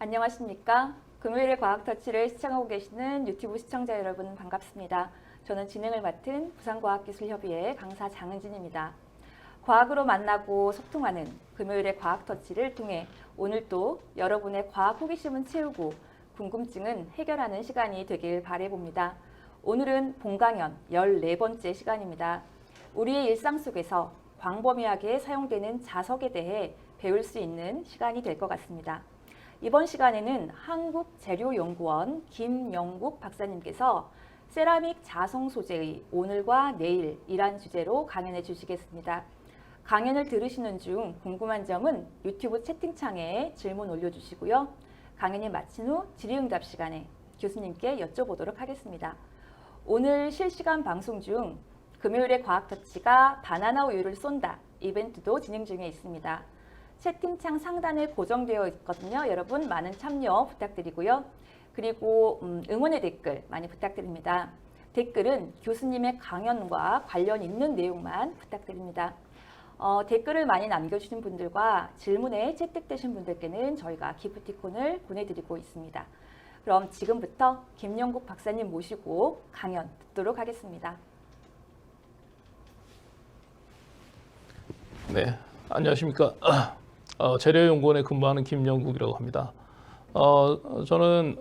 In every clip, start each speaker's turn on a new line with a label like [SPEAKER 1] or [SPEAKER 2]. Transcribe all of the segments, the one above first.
[SPEAKER 1] 안녕하십니까? 금요일의 과학터치를 시청하고 계시는 유튜브 시청자 여러분 반갑습니다. 저는 진행을 맡은 부산과학기술협의회 강사 장은진입니다. 과학으로 만나고 소통하는 금요일의 과학터치를 통해 오늘 또 여러분의 과학 호기심은 채우고 궁금증은 해결하는 시간이 되길 바라봅니다. 오늘은 본강연 14번째 시간입니다. 우리의 일상 속에서 광범위하게 사용되는 자석에 대해 배울 수 있는 시간이 될 것 같습니다. 이번 시간에는 한국재료연구원 김영국 박사님께서 세라믹 자성 소재의 오늘과 내일이란 주제로 강연해 주시겠습니다. 강연을 들으시는 중 궁금한 점은 유튜브 채팅창에 질문 올려주시고요. 강연이 마친 후 질의응답 시간에 교수님께 여쭤보도록 하겠습니다. 오늘 실시간 방송 중 금요일의 과학터치가 바나나 우유를 쏜다 이벤트도 진행 중에 있습니다. 채팅창 상단에 고정되어 있거든요. 여러분 많은 참여 부탁드리고요. 그리고 응원의 댓글 많이 부탁드립니다. 댓글은 교수님의 강연과 관련 있는 내용만 부탁드립니다. 댓글을 많이 남겨주신 분들과 질문에 채택되신 분들께는 저희가 기프티콘을 보내드리고 있습니다. 그럼 지금부터 김영국 박사님 모시고 강연 듣도록 하겠습니다.
[SPEAKER 2] 네, 안녕하십니까. 재료연구원에 근무하는 김영국이라고 합니다. 저는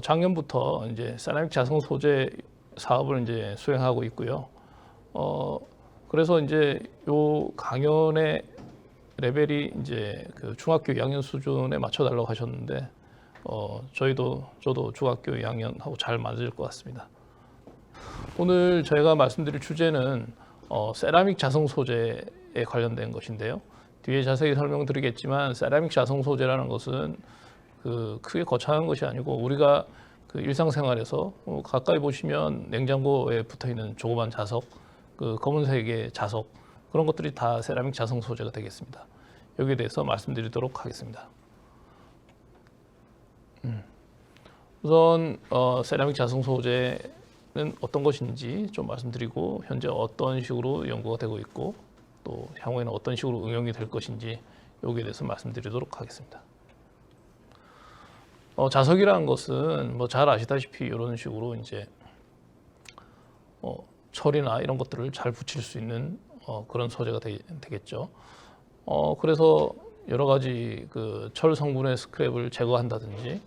[SPEAKER 2] 작년부터 이제 세라믹 자성 소재 사업을 이제 수행하고 있고요. 그래서 이제 요 강연의 레벨이 이제 그 중학교 2학년 수준에 맞춰달라고 하셨는데, 저도 중학교 2학년하고 잘 맞을 것 같습니다. 오늘 저희가 말씀드릴 주제는 세라믹 자성 소재에 관련된 것인데요. 뒤에 자세히 설명드리겠지만 세라믹 자성 소재라는 것은 크게 거창한 것이 아니고 우리가 그 일상생활에서 가까이 보시면 냉장고에 붙어 있는 조그만 자석, 그 검은색의 자석 그런 것들이 다 세라믹 자성 소재가 되겠습니다. 여기에 대해서 말씀드리도록 하겠습니다. 우선 세라믹 자성 소재는 어떤 것인지 좀 말씀드리고 현재 어떤 식으로 연구가 되고 있고 또 향후에는 어떤 식으로 응용이 될 것인지 여기에 대해서 말씀드리도록 하겠습니다. 자석이라는 것은 뭐 잘 아시다시피 이런 식으로 이제 철이나 이런 것들을 잘 붙일 수 있는 그런 소재가 되겠죠. 그래서 여러 가지 그 철 성분의 스크랩을 제거한다든지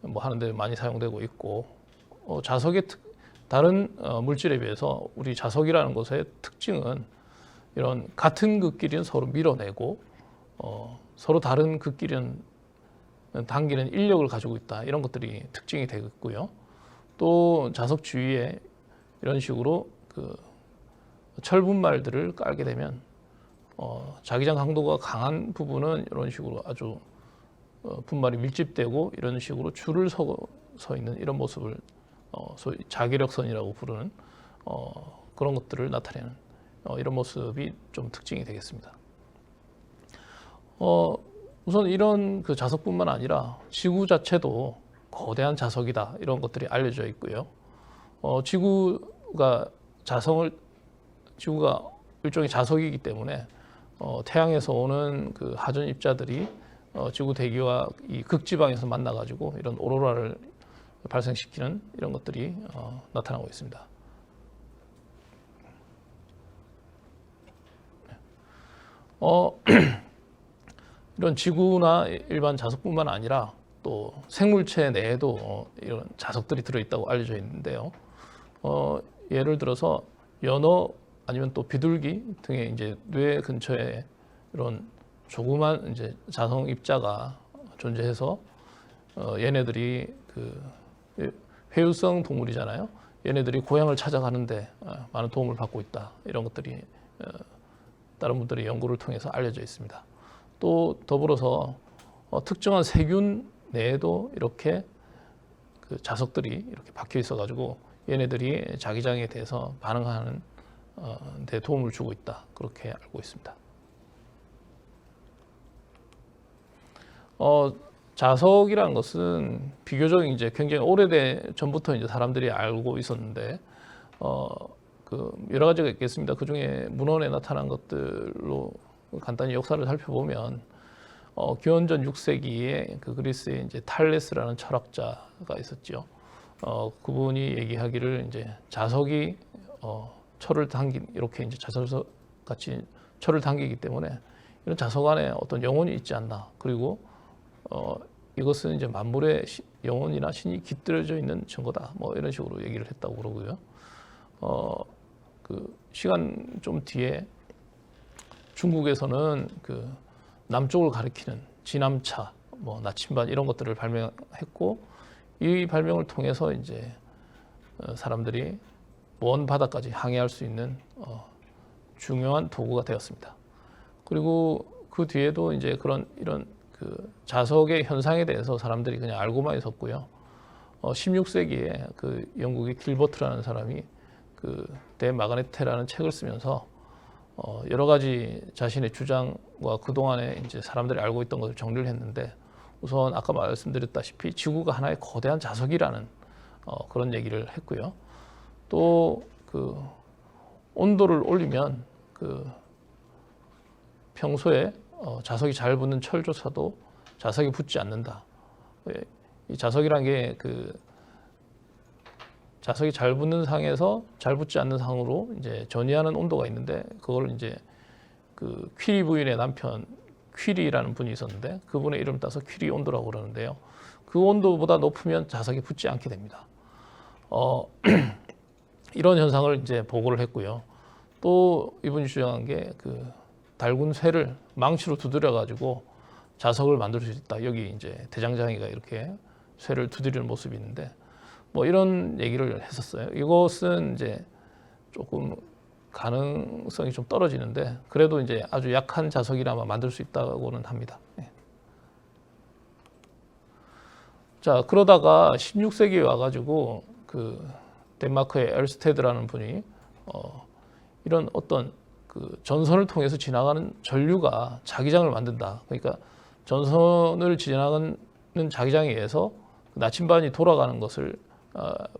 [SPEAKER 2] 뭐 하는데 많이 사용되고 있고, 자석의 다른 물질에 비해서 우리 자석이라는 것의 특징은 이런 같은 극끼리는 서로 밀어내고 서로 다른 극끼리는 당기는 인력을 가지고 있다, 이런 것들이 특징이 되겠고요. 또 자석 주위에 이런 식으로 그 철분말들을 깔게 되면 자기장 강도가 강한 부분은 이런 식으로 아주 분말이 밀집되고 이런 식으로 줄을 서 있는 이런 모습을 소위 자기력선이라고 부르는 그런 것들을 나타내는 이런 모습이 좀 특징이 되겠습니다. 우선 이런 그 자석뿐만 아니라 지구 자체도 거대한 자석이다, 이런 것들이 알려져 있고요. 지구가 일종의 자석이기 때문에 태양에서 오는 그 하전 입자들이 지구 대기와 이 극지방에서 만나가지고 이런 오로라를 발생시키는 이런 것들이 나타나고 있습니다. 이런 지구나 일반 자석뿐만 아니라 또 생물체 내에도 이런 자석들이 들어있다고 알려져 있는데요. 예를 들어서 연어 아니면 또 비둘기 등의 이제 뇌 근처에 이런 조그만 이제 자성 입자가 존재해서 얘네들이 그 회유성 동물이잖아요. 얘네들이 고향을 찾아가는데 많은 도움을 받고 있다, 이런 것들이 다른 분들의 연구를 통해서 알려져 있습니다. 또 더불어서 특정한 세균 내에도 이렇게 그 자석들이 이렇게 박혀 있어 가지고 얘네들이 자기장에 대해서 반응하는 데 도움을 주고 있다, 그렇게 알고 있습니다. 자석이라는 것은 비교적 이제 굉장히 전부터 이제 사람들이 알고 있었는데 여러 가지가 있겠습니다. 그 중에 문헌에 나타난 것들로 간단히 역사를 살펴보면 기원전 6세기에 그 그리스에 이제 탈레스라는 철학자가 있었죠. 그분이 얘기하기를 이제 자석이 철을 당긴 이렇게 이제 자석 같이 철을 당기기 때문에 이런 자석 안에 어떤 영혼이 있지 않나. 그리고 이것은 이제 만물의 영혼이나 신이 깃들여져 있는 증거다. 뭐 이런 식으로 얘기를 했다고 그러고요. 그 시간 좀 뒤에 중국에서는 그 남쪽을 가리키는 지남차, 뭐 나침반 이런 것들을 발명했고 이 발명을 통해서 이제 사람들이 먼 바다까지 항해할 수 있는 중요한 도구가 되었습니다. 그리고 그 뒤에도 이제 이런 그 자석의 현상에 대해서 사람들이 그냥 알고만 있었고요. 16세기에 그 영국의 길버트라는 사람이 그 데 마그네테라는 책을 쓰면서 여러 가지 자신의 주장과 그동안에 이제 사람들이 알고 있던 것을 정리를 했는데 우선 아까 말씀드렸다시피 지구가 하나의 거대한 자석이라는 그런 얘기를 했고요. 또 그 온도를 올리면 그 평소에 자석이 잘 붙는 철조차도 자석이 붙지 않는다. 이 자석이란 게 그 자석이 잘 붙는 상에서 잘 붙지 않는 상으로 이제 전이하는 온도가 있는데 그걸 이제 그 퀴리 부인의 남편 퀴리라는 분이 있었는데 그분의 이름 따서 퀴리 온도라고 그러는데요. 그 온도보다 높으면 자석이 붙지 않게 됩니다. 이런 현상을 이제 보고를 했고요. 또 이분이 주장한 게 그 달군 쇠를 망치로 두드려 가지고 자석을 만들 수 있다. 여기 이제 대장장이가 이렇게 쇠를 두드리는 모습이 있는데 뭐 이런 얘기를 했었어요. 이것은 이제 조금 가능성이 좀 떨어지는데 그래도 이제 아주 약한 자석이라마 만들 수 있다고는 합니다. 자, 그러다가 16세기에 와가지고 그 덴마크의 엘스테드라는 분이 이런 어떤 그 전선을 통해서 지나가는 전류가 자기장을 만든다. 그러니까 전선을 지나가는 자기장에 의해서 나침반이 돌아가는 것을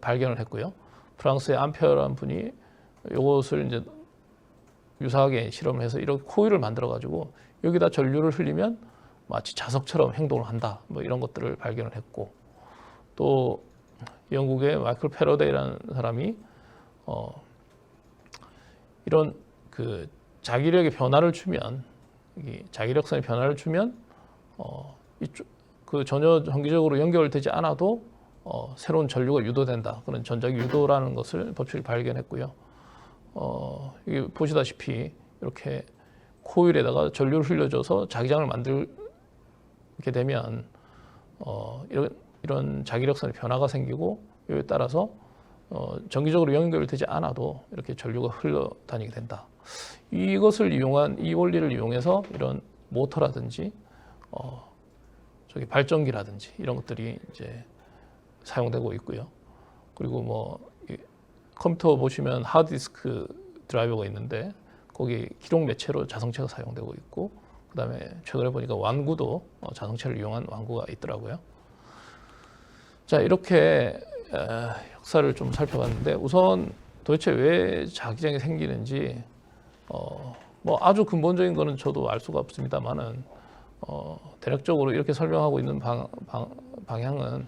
[SPEAKER 2] 발견을 했고요. 프랑스의 암페어라는 분이 이것을 이제 유사하게 실험을 해서 이런 코일을 만들어 가지고 여기다 전류를 흘리면 마치 자석처럼 행동을 한다. 뭐 이런 것들을 발견을 했고 또 영국의 마이클 패러데이라는 사람이 이런 그 자기력의 변화를 주면 자기력선의 변화를 주면 이쪽 그 전혀 정기적으로 연결되지 않아도 새로운 전류가 유도된다. 그런 전자기 유도라는 것을 법칙을 발견했고요. 이게 보시다시피 이렇게 코일에다가 전류를 흘려줘서 자기장을 만들게 되면 이런 자기력선의 변화가 생기고 이에 따라서 정기적으로 연결되지 않아도 이렇게 전류가 흘러다니게 된다. 이것을 이용한 이 원리를 이용해서 이런 모터라든지 발전기라든지 이런 것들이 이제 사용되고 있고요. 그리고 뭐 컴퓨터 보시면 하드디스크 드라이버가 있는데 거기 기록 매체로 자성체가 사용되고 있고 그다음에 최근에 보니까 완구도 자성체를 이용한 완구가 있더라고요. 자, 이렇게 역사를 좀 살펴봤는데 우선 도대체 왜 자기장이 생기는지 뭐 아주 근본적인 거는 저도 알 수가 없습니다만은 대략적으로 이렇게 설명하고 있는 방향은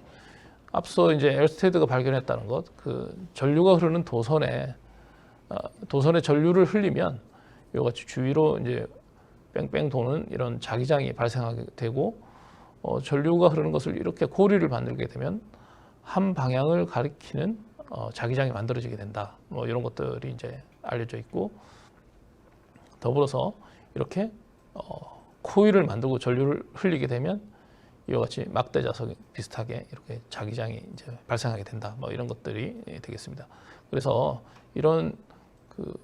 [SPEAKER 2] 앞서 이제 엘스테드가 발견했다는 것, 그 전류가 흐르는 도선에 전류를 흘리면 이와 같이 주위로 이제 뺑뺑 도는 이런 자기장이 발생하게 되고 전류가 흐르는 것을 이렇게 고리를 만들게 되면 한 방향을 가리키는 자기장이 만들어지게 된다. 뭐 이런 것들이 이제 알려져 있고 더불어서 이렇게 코일을 만들고 전류를 흘리게 되면 이와 같이 막대 자석 비슷하게 이렇게 자기장이 이제 발생하게 된다. 뭐 이런 것들이 되겠습니다. 그래서 이런 그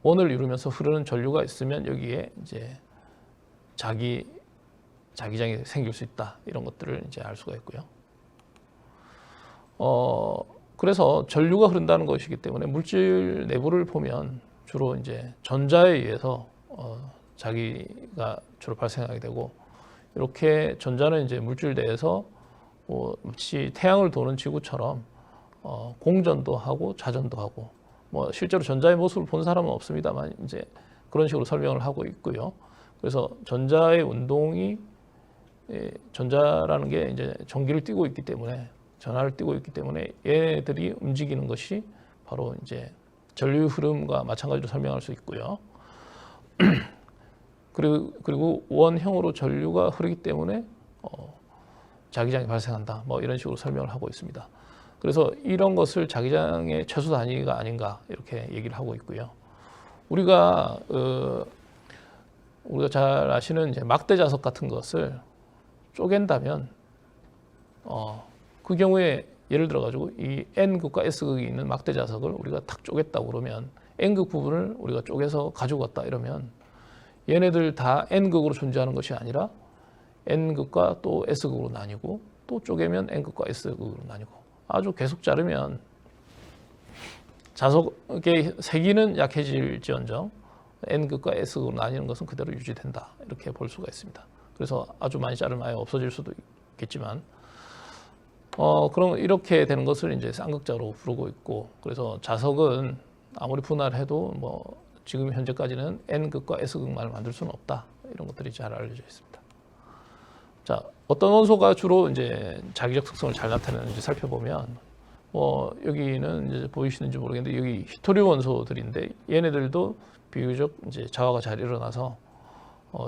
[SPEAKER 2] 원을 이루면서 흐르는 전류가 있으면 여기에 이제 자기장이 생길 수 있다. 이런 것들을 이제 알 수가 있고요. 그래서 전류가 흐른다는 것이기 때문에 물질 내부를 보면 주로 이제 전자에 의해서 자기가 주로 발생하게 되고 이렇게 전자는 이제 물질 내에서 마치 태양을 도는 지구처럼 공전도 하고 자전도 하고 뭐 실제로 전자의 모습을 본 사람은 없습니다만 이제 그런 식으로 설명을 하고 있고요. 그래서 전자의 운동이 전자라는 게 이제 전기를 띠고 있기 때문에 전하를 띠고 있기 때문에 얘네들이 움직이는 것이 바로 이제 전류 흐름과 마찬가지로 설명할 수 있고요. 그리고 원형으로 전류가 흐르기 때문에 자기장이 발생한다. 뭐 이런 식으로 설명을 하고 있습니다. 그래서 이런 것을 자기장의 최소 단위가 아닌가 이렇게 얘기를 하고 있고요. 우리가 잘 아시는 이제 막대 자석 같은 것을 쪼갠다면 그 경우에 예를 들어 가지고 이 N극과 S극이 있는 막대 자석을 우리가 탁 쪼갰다고 그러면 N극 부분을 우리가 쪼개서 가지고 왔다 이러면 얘네들 다 N극으로 존재하는 것이 아니라 N극과 또 S극으로 나뉘고 또 쪼개면 N극과 S극으로 나뉘고 아주 계속 자르면 자석의 세기는 약해질지언정 N극과 S극으로 나뉘는 것은 그대로 유지된다 이렇게 볼 수가 있습니다. 그래서 아주 많이 자르면 아예 없어질 수도 있겠지만 그럼 이렇게 되는 것을 이제 쌍극자로 부르고 있고 그래서 자석은 아무리 분할해도 뭐 지금 현재까지는 N극과 S극만을 만들 수는 없다 이런 것들이 잘 알려져 있습니다. 자, 어떤 원소가 주로 이제 자기적 특성을 잘 나타내는지 살펴보면 여기는 이제 보이시는지 모르겠는데 여기 히토류 원소들인데 얘네들도 비교적 이제 자화가 잘 일어나서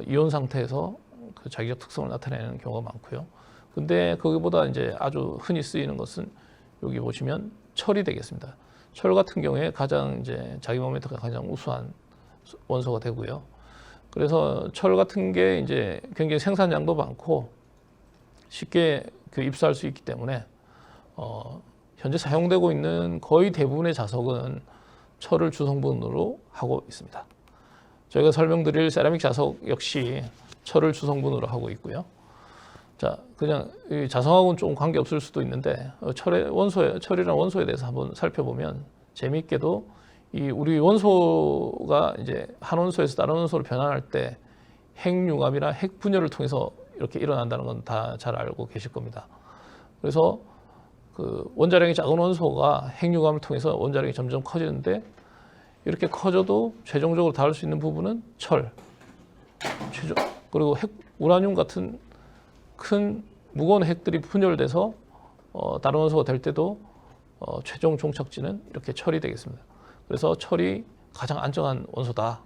[SPEAKER 2] 이온 상태에서 그 자기적 특성을 나타내는 경우가 많고요. 근데 거기보다 이제 아주 흔히 쓰이는 것은 여기 보시면 철이 되겠습니다. 철 같은 경우에 가장 이제 자기 모멘트가 가장 우수한 원소가 되고요. 그래서 철 같은 게 이제 굉장히 생산량도 많고 쉽게 입수할 수 있기 때문에 현재 사용되고 있는 거의 대부분의 자석은 철을 주성분으로 하고 있습니다. 저희가 설명드릴 세라믹 자석 역시 철을 주성분으로 하고 있고요. 자, 그냥 이 자성하고는 좀 관계 없을 수도 있는데 철이라는 원소에 대해서 한번 살펴보면 재미있게도 이 우리 원소가 이제 한 원소에서 다른 원소로 변환할 때 핵융합이나 핵분열을 통해서 이렇게 일어난다는 건 다 잘 알고 계실 겁니다. 그래서 그 원자량이 작은 원소가 핵융합을 통해서 원자량이 점점 커지는데 이렇게 커져도 최종적으로 닿을 수 있는 부분은 철, 그리고 우라늄 같은 큰 무거운 핵들이 분열돼서 다른 원소가 될 때도 최종 종착지는 이렇게 철이 되겠습니다. 그래서 철이 가장 안정한 원소다.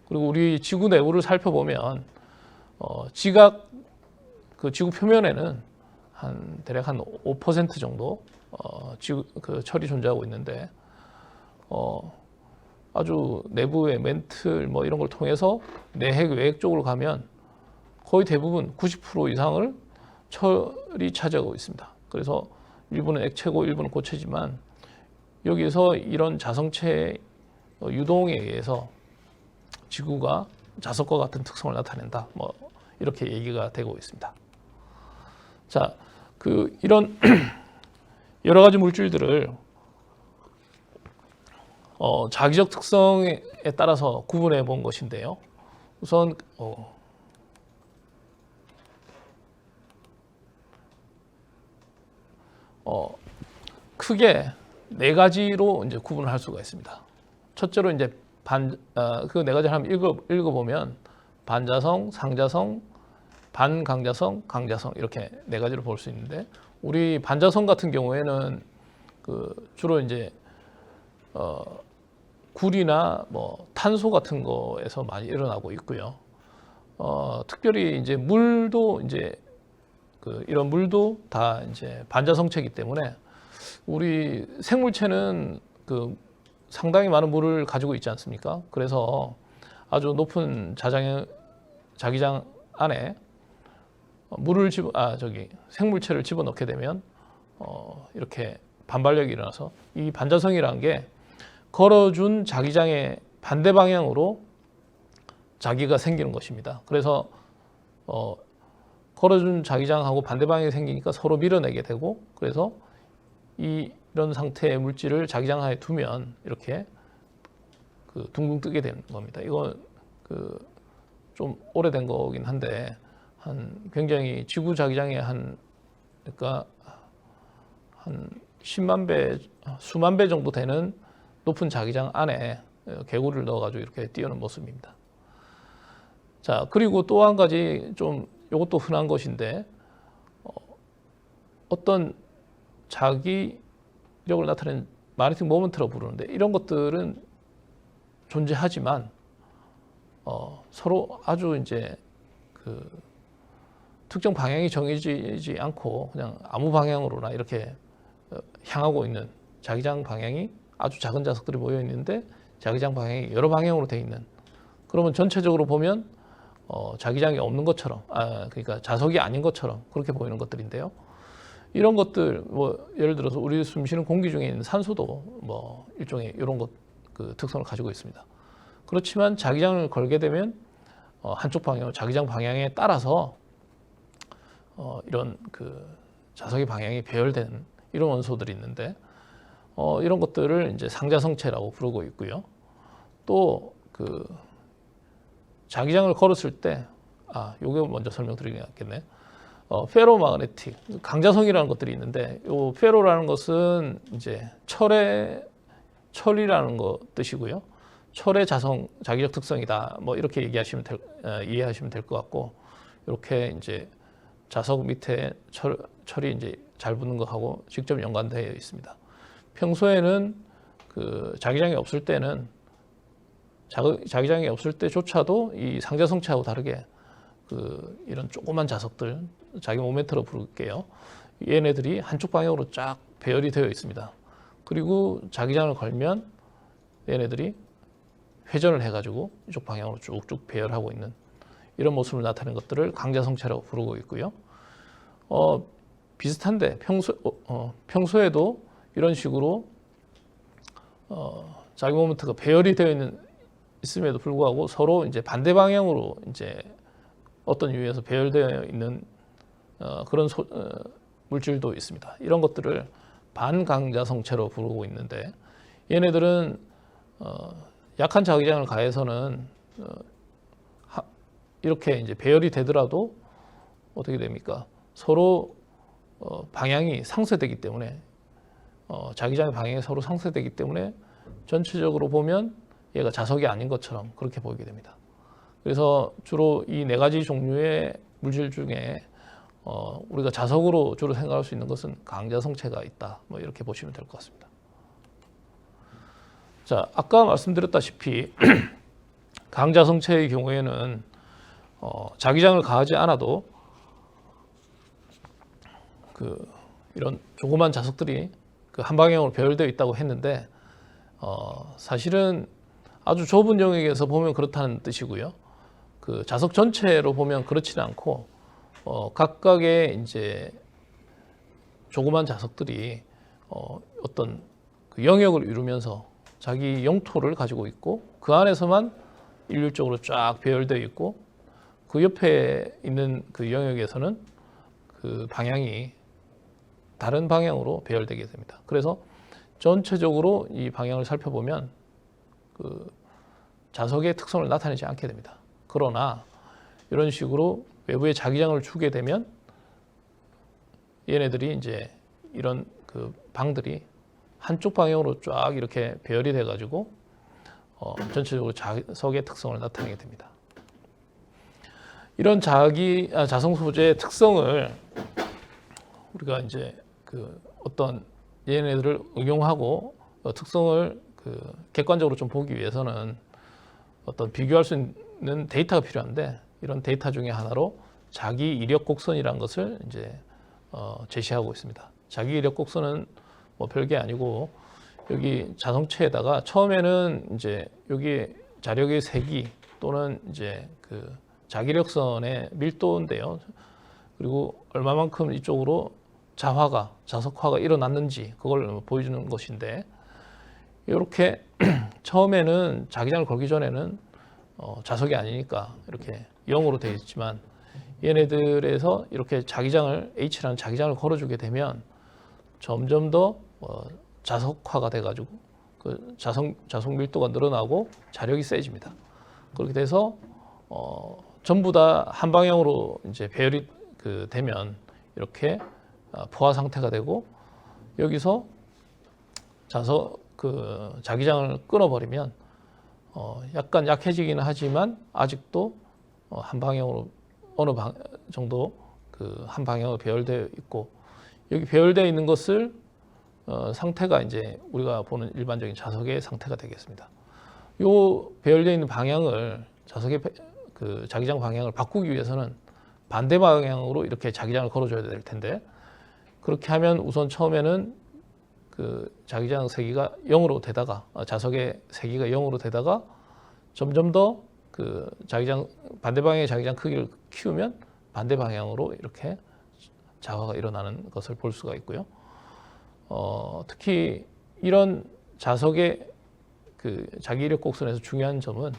[SPEAKER 2] 그리고 우리 지구 내부를 살펴보면 지각 그 지구 표면에는 대략 한 5% 정도 그 철이 존재하고 있는데 아주 내부의 멘틀 뭐 이런 걸 통해서 내핵 외핵 쪽으로 가면 거의 대부분 90% 이상을 철이 차지하고 있습니다. 그래서 일부는 액체고 일부는 고체지만 여기서 이런 자성체의 유동에 의해서 지구가 자석과 같은 특성을 나타낸다. 뭐 이렇게 얘기가 되고 있습니다. 자, 이런 여러 가지 물질들을 자기적 특성에 따라서 구분해 본 것인데요. 우선 크게 네 가지로 이제 구분을 할 수가 있습니다. 첫째로 이제 그 네 가지를 한번 읽어보면 반자성, 상자성, 반강자성, 강자성 이렇게 네 가지로 볼 수 있는데 우리 반자성 같은 경우에는 주로 이제 구리나 뭐 탄소 같은 거에서 많이 일어나고 있고요. 특별히 이제 물도 이제 이런 물도 다 이제 반자성체이기 때문에 우리 생물체는 상당히 많은 물을 가지고 있지 않습니까? 그래서 아주 높은 자기장 안에 생물체를 집어넣게 되면 이렇게 반발력이 일어나서 이 반자성이라는 게 걸어준 자기장의 반대 방향으로 자기가 생기는 것입니다. 그래서 걸어준 자기장하고 반대 방향이 생기니까 서로 밀어내게 되고 그래서 이런 상태의 물질을 자기장하에 두면 이렇게 둥둥 뜨게 되는 겁니다. 이건 좀 오래된 거긴 한데 굉장히 지구 자기장의 그러니까 한 10만 배, 수만 배 정도 되는 높은 자기장 안에 개구리를 넣어가지고 이렇게 띄우는 모습입니다. 자, 그리고 또 한 가지 좀 이것도 흔한 것인데 어떤 자기력을 나타내는 마그네틱 모먼트라고 부르는데 이런 것들은 존재하지만 서로 아주 이제 그 특정 방향이 정해지지 않고 그냥 아무 방향으로나 이렇게 향하고 있는 자기장 방향이 아주 작은 자석들이 모여 있는데 자기장 방향이 여러 방향으로 되어 있는, 그러면 전체적으로 보면 자기장이 없는 것처럼, 그러니까 자석이 아닌 것처럼 그렇게 보이는 것들인데요. 이런 것들, 뭐 예를 들어서 우리 숨쉬는 공기 중에 있는 산소도 뭐 일종의 이런 것 그 특성을 가지고 있습니다. 그렇지만 자기장을 걸게 되면 한쪽 방향, 자기장 방향에 따라서 이런 그 자석의 방향이 배열된 이런 원소들이 있는데 이런 것들을 이제 상자성체라고 부르고 있고요. 또 그 자기장을 걸었을 때, 요거 먼저 설명드리겠네. 페로마그네틱, 강자성이라는 것들이 있는데, 요 페로라는 것은 이제 철이라는 거 뜻이고요. 철의 자성, 자기적 특성이다. 뭐 이렇게 이해하시면 될 것 같고, 이렇게 이제 자석 밑에 철이 이제 잘 붙는 것하고 직접 연관되어 있습니다. 평소에는 그 자기장이 없을 때는 자기장이 없을 때조차도 이 상자성체하고 다르게 그 이런 조그만 자석들, 자기 모멘트로 부를게요. 얘네들이 한쪽 방향으로 쫙 배열이 되어 있습니다. 그리고 자기장을 걸면 얘네들이 회전을 해가지고 이쪽 방향으로 쭉쭉 배열하고 있는 이런 모습을 나타내는 것들을 강자성체라고 부르고 있고요. 비슷한데 평소에도 이런 식으로 자기 모멘트가 배열이 되어 있음에도 불구하고 서로 이제 반대 방향으로 이제 어떤 유에서 배열되어 있는 그런 물질도 있습니다. 이런 것들을 반강자성체로 부르고 있는데, 얘네들은 약한 자기장을 가해서는 이렇게 이제 배열이 되더라도 어떻게 됩니까? 서로 방향이 상쇄되기 때문에 자기장의 방향이 서로 상쇄되기 때문에 전체적으로 보면 얘가 자석이 아닌 것처럼 그렇게 보이게 됩니다. 그래서 주로 이 네 가지 종류의 물질 중에 우리가 자석으로 주로 생각할 수 있는 것은 강자성체가 있다. 뭐 이렇게 보시면 될 것 같습니다. 자, 아까 말씀드렸다시피 강자성체의 경우에는 자기장을 가하지 않아도 이런 조그만 자석들이 그 한 방향으로 배열되어 있다고 했는데 사실은 아주 좁은 영역에서 보면 그렇다는 뜻이고요. 그 자석 전체로 보면 그렇지는 않고 각각의 이제 조그만 자석들이 어떤 그 영역을 이루면서 자기 영토를 가지고 있고 그 안에서만 일률적으로 쫙 배열되어 있고 그 옆에 있는 그 영역에서는 그 방향이 다른 방향으로 배열되게 됩니다. 그래서 전체적으로 이 방향을 살펴보면 그 자석의 특성을 나타내지 않게 됩니다. 그러나 이런 식으로 외부에 자기장을 주게 되면 얘네들이 이제 이런 그 방들이 한쪽 방향으로 쫙 이렇게 배열이 돼 가지고 전체적으로 자석의 특성을 나타내게 됩니다. 이런 자성 소재의 특성을 우리가 이제 그 어떤 얘네들을 응용하고 특성을 그 객관적으로 좀 보기 위해서는 어떤 비교할 수 있는 데이터가 필요한데, 이런 데이터 중에 하나로 자기 이력 곡선이라는 것을 이제 제시하고 있습니다. 자기 이력 곡선은 뭐 별게 아니고 여기 자성체에다가 처음에는 이제 여기 자력의 세기 또는 이제 그 자기력선의 밀도인데요. 그리고 얼마만큼 이쪽으로 자석화가 일어났는지 그걸 보여주는 것인데, 이렇게 처음에는 자기장을 걸기 전에는 자석이 아니니까 이렇게 0으로 되어 있지만 얘네들에서 이렇게 H라는 자기장을 걸어주게 되면 점점 더 자석화가 돼가지고 그 자석 밀도가 늘어나고 자력이 세집니다. 그렇게 돼서 전부 다 한 방향으로 이제 배열이 되면 이렇게 포화 상태가 되고, 여기서 자기장을 끊어버리면 약간 약해지기는 하지만 아직도 한 방향으로 어느 정도 그 한 방향으로 배열되어 있고, 여기 배열되어 있는 것을 상태가 이제 우리가 보는 일반적인 자석의 상태가 되겠습니다. 요 배열되어 있는 방향을 자석의 그 자기장 방향을 바꾸기 위해서는 반대 방향으로 이렇게 자기장을 걸어줘야 될 텐데, 그렇게 하면 우선 처음에는 그 자기장 세기가 0으로 되다가 자석의 세기가 0으로 되다가 점점 더 그 자기장 반대 방향의 자기장 크기를 키우면 반대 방향으로 이렇게 자화가 일어나는 것을 볼 수가 있고요. 특히 이런 자석의 그 자기 이력 곡선에서 중요한 점은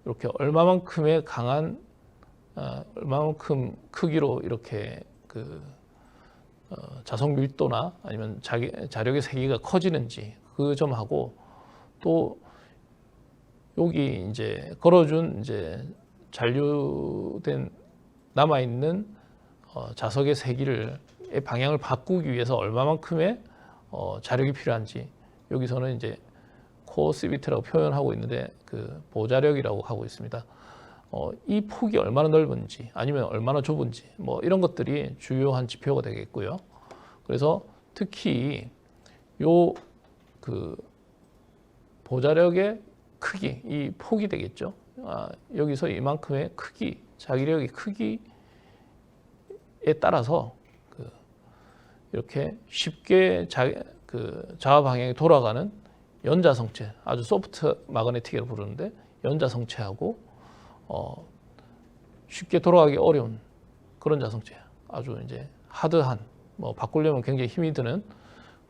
[SPEAKER 2] 이렇게 얼마만큼의 강한 얼마만큼 크기로 이렇게 그 자석 밀도나 아니면 자력의 세기가 커지는지 그 점하고, 또 여기 이제 걸어준 이제 잔류된 남아 있는 자석의 세기를 방향을 바꾸기 위해서 얼마만큼의 자력이 필요한지, 여기서는 이제 코어 시비트라고 표현하고 있는데 그 보자력이라고 하고 있습니다. 이 폭이 얼마나 넓은지 아니면 얼마나 좁은지 뭐 이런 것들이 주요한 지표가 되겠고요. 그래서 특히 요 그 보자력의 크기, 이 폭이 되겠죠. 여기서 이만큼의 크기, 자기력의 크기에 따라서 이렇게 쉽게 자화 방향이 돌아가는 연자성체, 아주 소프트 마그네틱이라고 부르는데 연자성체하고 쉽게 돌아가기 어려운 그런 자성체, 아주 이제 하드한, 뭐 바꾸려면 굉장히 힘이 드는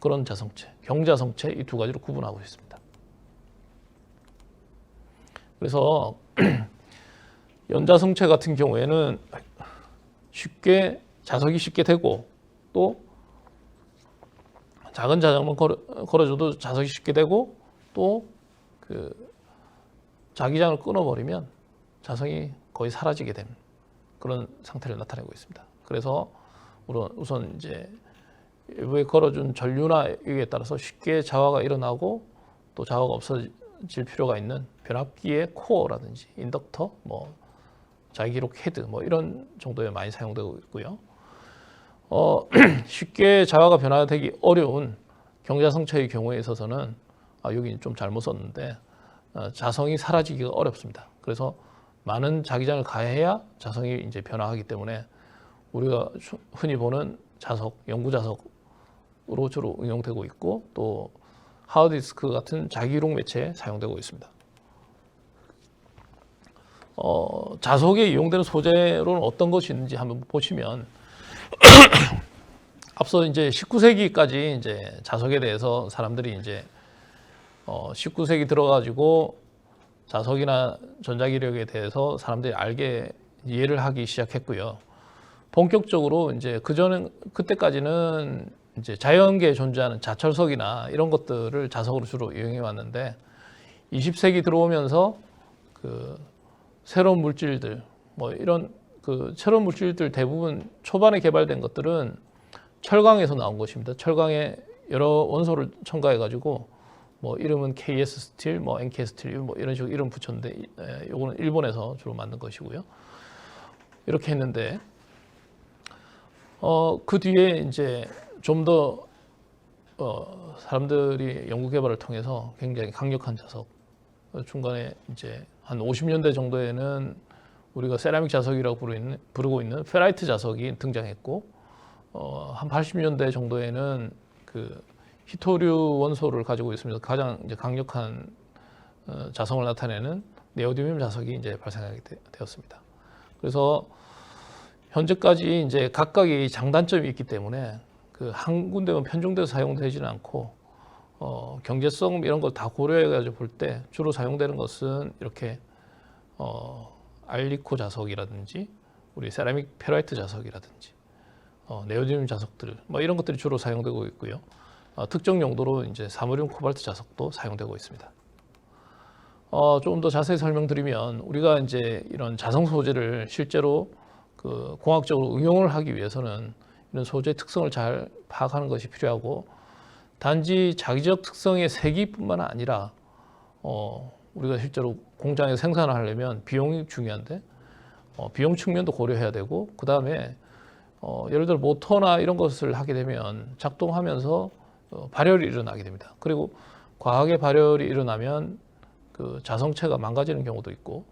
[SPEAKER 2] 그런 자성체, 경자성체, 이 두 가지로 구분하고 있습니다. 그래서 연자성체 같은 경우에는 자석이 쉽게 되고, 또 작은 자석만 걸어줘도 자석이 쉽게 되고, 또 그 자기장을 끊어버리면 자석이 거의 사라지게 된 그런 상태를 나타내고 있습니다. 그래서 우선 이제 외부에 걸어준 전류나 여기에 따라서 쉽게 자화가 일어나고 또 자화가 없어질 필요가 있는 변압기의 코어라든지 인덕터, 뭐 자기기록 헤드, 뭐 이런 정도에 많이 사용되고 있고요. 쉽게 자화가 변화되기 어려운 경자성체의 경우에 있어서는 여기 좀 잘못 썼는데 자성이 사라지기가 어렵습니다. 그래서 많은 자기장을 가해야 자성이 이제 변화하기 때문에 우리가 흔히 보는 자석, 영구 자석으로 주로 응용되고 있고, 또 하드디스크 같은 자기기록 매체에 사용되고 있습니다. 자석에 이용되는 소재로는 어떤 것이 있는지 한번 보시면 앞서 이제 19세기까지 이제 자석에 대해서 사람들이 이제 19세기 들어가지고 자석이나 전자기력에 대해서 사람들이 이해를 하기 시작했고요. 본격적으로 이제 그때까지는 이제 자연계에 존재하는 자철석이나 이런 것들을 자석으로 주로 이용해 왔는데, 20세기 들어오면서 그 새로운 물질들, 뭐 이런 그 새로운 물질들 대부분 초반에 개발된 것들은 철강에서 나온 것입니다. 철강에 여러 원소를 첨가해 가지고 뭐 이름은 KS 스틸, 뭐 NK 스틸, 뭐 이런 식으로 이름 붙였는데, 요거는 일본에서 주로 만든 것이고요. 이렇게 했는데 그 뒤에 이제 좀 더 사람들이 연구 개발을 통해서 굉장히 강력한 자석, 중간에 이제 한 50년대 정도에는 우리가 세라믹 자석이라고 부르고 있는 페라이트 자석이 등장했고, 한 80년대 정도에는 그 히토류 원소를 가지고 있으면서 가장 이제 강력한 자성을 나타내는 네오디뮴 자석이 이제 발생하게 되었습니다. 그래서 현재까지 이제 각각의 장단점이 있기 때문에 그 한 군데만 편중돼서 사용되지는 않고, 경제성 이런 걸 다 고려해가지고 볼 때 주로 사용되는 것은 이렇게 알리코 자석이라든지 우리 세라믹 페라이트 자석이라든지 네오디뮴 자석들, 뭐 이런 것들이 주로 사용되고 있고요. 특정 용도로 이제 사무륨 코발트 자석도 사용되고 있습니다. 조금 더 자세히 설명드리면, 우리가 이제 이런 자성 소재를 실제로 그 공학적으로 응용을 하기 위해서는 이런 소재의 특성을 잘 파악하는 것이 필요하고, 단지 자기적 특성의 세기뿐만 아니라 우리가 실제로 공장에서 생산을 하려면 비용이 중요한데 비용 측면도 고려해야 되고 그 다음에 예를 들어 모터나 이런 것을 하게 되면 작동하면서 발열이 일어나게 됩니다. 그리고 과하게 발열이 일어나면 그 자성체가 망가지는 경우도 있고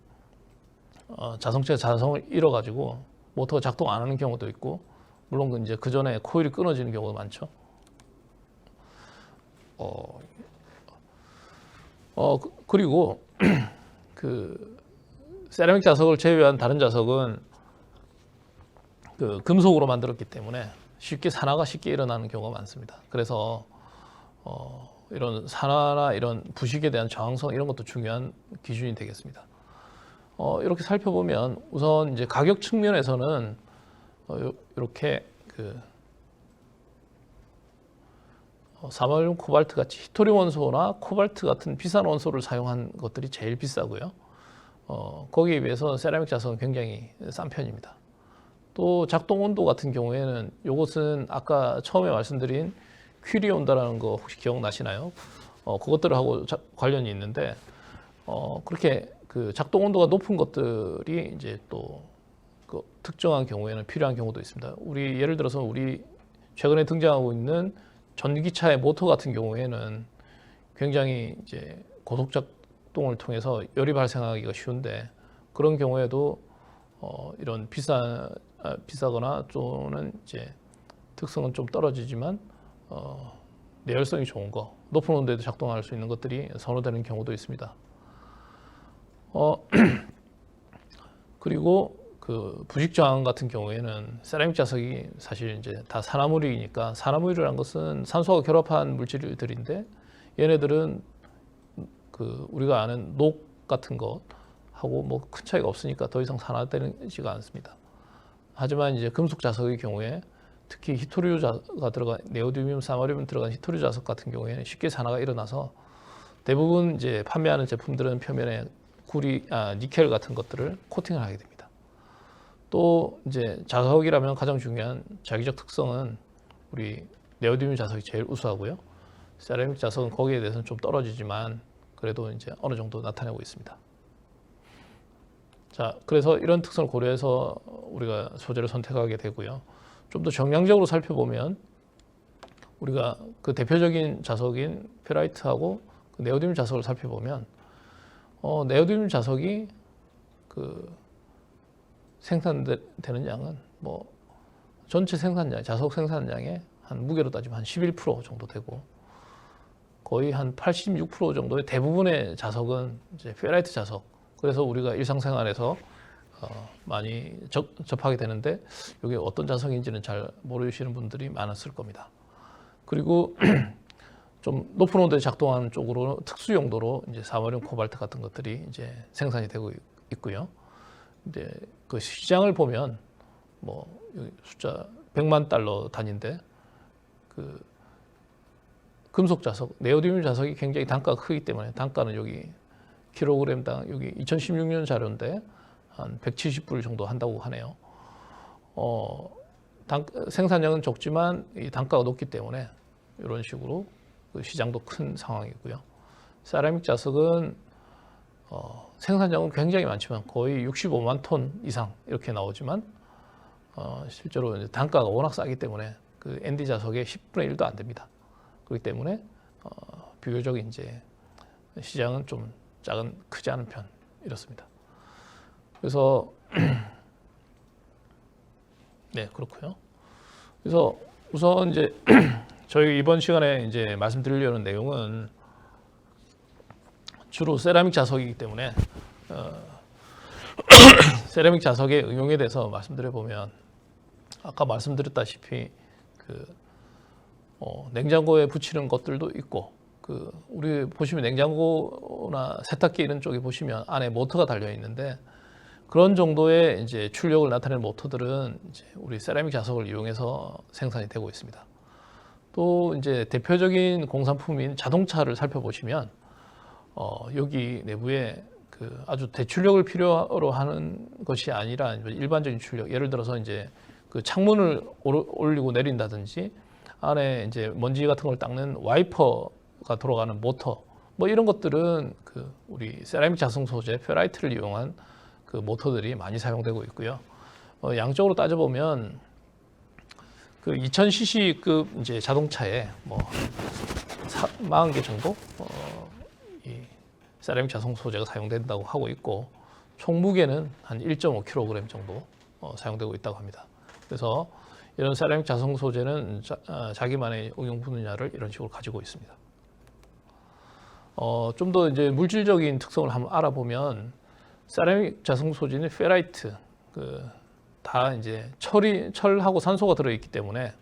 [SPEAKER 2] 자성체가 자성을 잃어가지고 모터가 작동 안 하는 경우도 있고 물론 이제 그 전에 코일이 끊어지는 경우도 많죠. 그리고 그 세라믹 자석을 제외한 다른 자석은 그 금속으로 만들었기 때문에 쉽게 산화가 쉽게 일어나는 경우가 많습니다. 그래서 이런 산화나 이런 부식에 대한 저항성 이런 것도 중요한 기준이 되겠습니다. 이렇게 살펴보면 우선 이제 가격 측면에서는 이렇게 그 사마륨 코발트 같이 히토리움 원소나 코발트 같은 비싼 원소를 사용한 것들이 제일 비싸고요. 거기에 비해서 세라믹 자석은 굉장히 싼 편입니다. 또 작동 온도 같은 경우에는 이것은 아까 처음에 말씀드린 퀴리 온도라는 거 혹시 기억나시나요? 그것들하고 관련이 있는데 그렇게 그 작동 온도가 높은 것들이 이제 또 그 특정한 경우에는 필요한 경우도 있습니다. 우리 예를 들어서 우리 최근에 등장하고 있는 전기차의 모터 같은 경우에는 굉장히 이제 고속 작동을 통해서 열이 발생하기가 쉬운데 그런 경우에도 이런 비싸거나 또는 이제 특성은 좀 떨어지지만 내열성이 좋은 거, 높은 온도에도 작동할 수 있는 것들이 선호되는 경우도 있습니다. 그리고 그 부식 저항 같은 경우에는 세라믹 자석이 사실 이제 다 산화물이니까 산화물이라는 것은 산소와 결합한 물질들인데 얘네들은 그 우리가 아는 녹 같은 것하고 뭐 큰 차이가 없으니까 더 이상 산화되지가 않습니다. 하지만 이제 금속 자석의 경우에 특히 히토류가 들어간 네오디뮴, 사마륨 들어간 히토류 자석 같은 경우에는 쉽게 산화가 일어나서 대부분 이제 판매하는 제품들은 표면에 니켈 같은 것들을 코팅을 하게 됩니다. 또 이제 자석이라면 가장 중요한 자기적 특성은 우리 네오디뮴 자석이 제일 우수하고요. 세라믹 자석은 거기에 대해서는 좀 떨어지지만 그래도 이제 어느 정도 나타내고 있습니다. 자, 그래서 이런 특성을 고려해서 우리가 소재를 선택하게 되고요. 좀 더 정량적으로 살펴보면 우리가 그 대표적인 자석인 페라이트하고 그 네오디뮴 자석을 살펴보면 네오디뮴 자석이 그 생산되는 양은 뭐 전체 생산량, 자석 생산량의 한 무게로 따지면 한 11% 정도 되고 거의 한 86% 정도의 대부분의 자석은 이제 페라이트 자석. 그래서 우리가 일상생활에서 많이 접하게 되는데 이게 어떤 자석인지는 잘 모르시는 분들이 많았을 겁니다. 그리고 좀 높은 온도에 작동하는 쪽으로 특수 용도로 이제 사마륨 코발트 같은 것들이 이제 생산이 되고 있고요. 이제 그 시장을 보면 뭐 여기 숫자 100만 달러 단위인데 그 금속 자석, 네오디뮴 자석이 굉장히 단가가 크기 때문에 단가는 여기 킬로그램당 여기 2016년 자료인데 한 170불 정도 한다고 하네요. 생산량은 적지만 이 단가가 높기 때문에 이런 식으로 그 시장도 큰 상황이고요. 세라믹 자석은 생산량은 굉장히 많지만 거의 65만 톤 이상 이렇게 나오지만 실제로 이제 단가가 워낙 싸기 때문에 그 ND 자석의 10분의 1도 안 됩니다. 그렇기 때문에 비교적 이제 시장은 좀 크지 않은 편 이렇습니다. 그래서 네, 그렇고요. 그래서 우선 이제 저희 이번 시간에 이제 말씀드리려는 내용은 주로 세라믹 자석이기 때문에 세라믹 자석의 응용에 대해서 말씀드려 보면 아까 말씀드렸다시피 그 냉장고에 붙이는 것들도 있고 그 우리 보시면 냉장고나 세탁기 이런 쪽에 보시면 안에 모터가 달려 있는데 그런 정도의 이제 출력을 나타내는 모터들은 이제 우리 세라믹 자석을 이용해서 생산이 되고 있습니다. 또 이제 대표적인 공산품인 자동차를 살펴보시면 여기 내부에 그 아주 대출력을 필요로 하는 것이 아니라 일반적인 출력, 예를 들어서 이제 그 창문을 올리고 내린다든지 안에 이제 먼지 같은 걸 닦는 와이퍼가 돌아가는 모터, 뭐 이런 것들은 그 우리 세라믹 자성 소재 페라이트를 이용한 그 모터들이 많이 사용되고 있고요. 양적으로 따져보면 그 2000cc급 이제 자동차에 뭐 40개 정도 이 세라믹 자성 소재가 사용된다고 하고 있고, 총 무게는 한 1.5kg 정도 사용되고 있다고 합니다. 그래서 이런 세라믹 자성 소재는 자기만의 응용 분야를 이런 식으로 가지고 있습니다. 좀 더 이제 물질적인 특성을 한번 알아보면, 세라믹 자성 소재는 페라이트, 다 이제 철하고 산소가 들어있기 때문에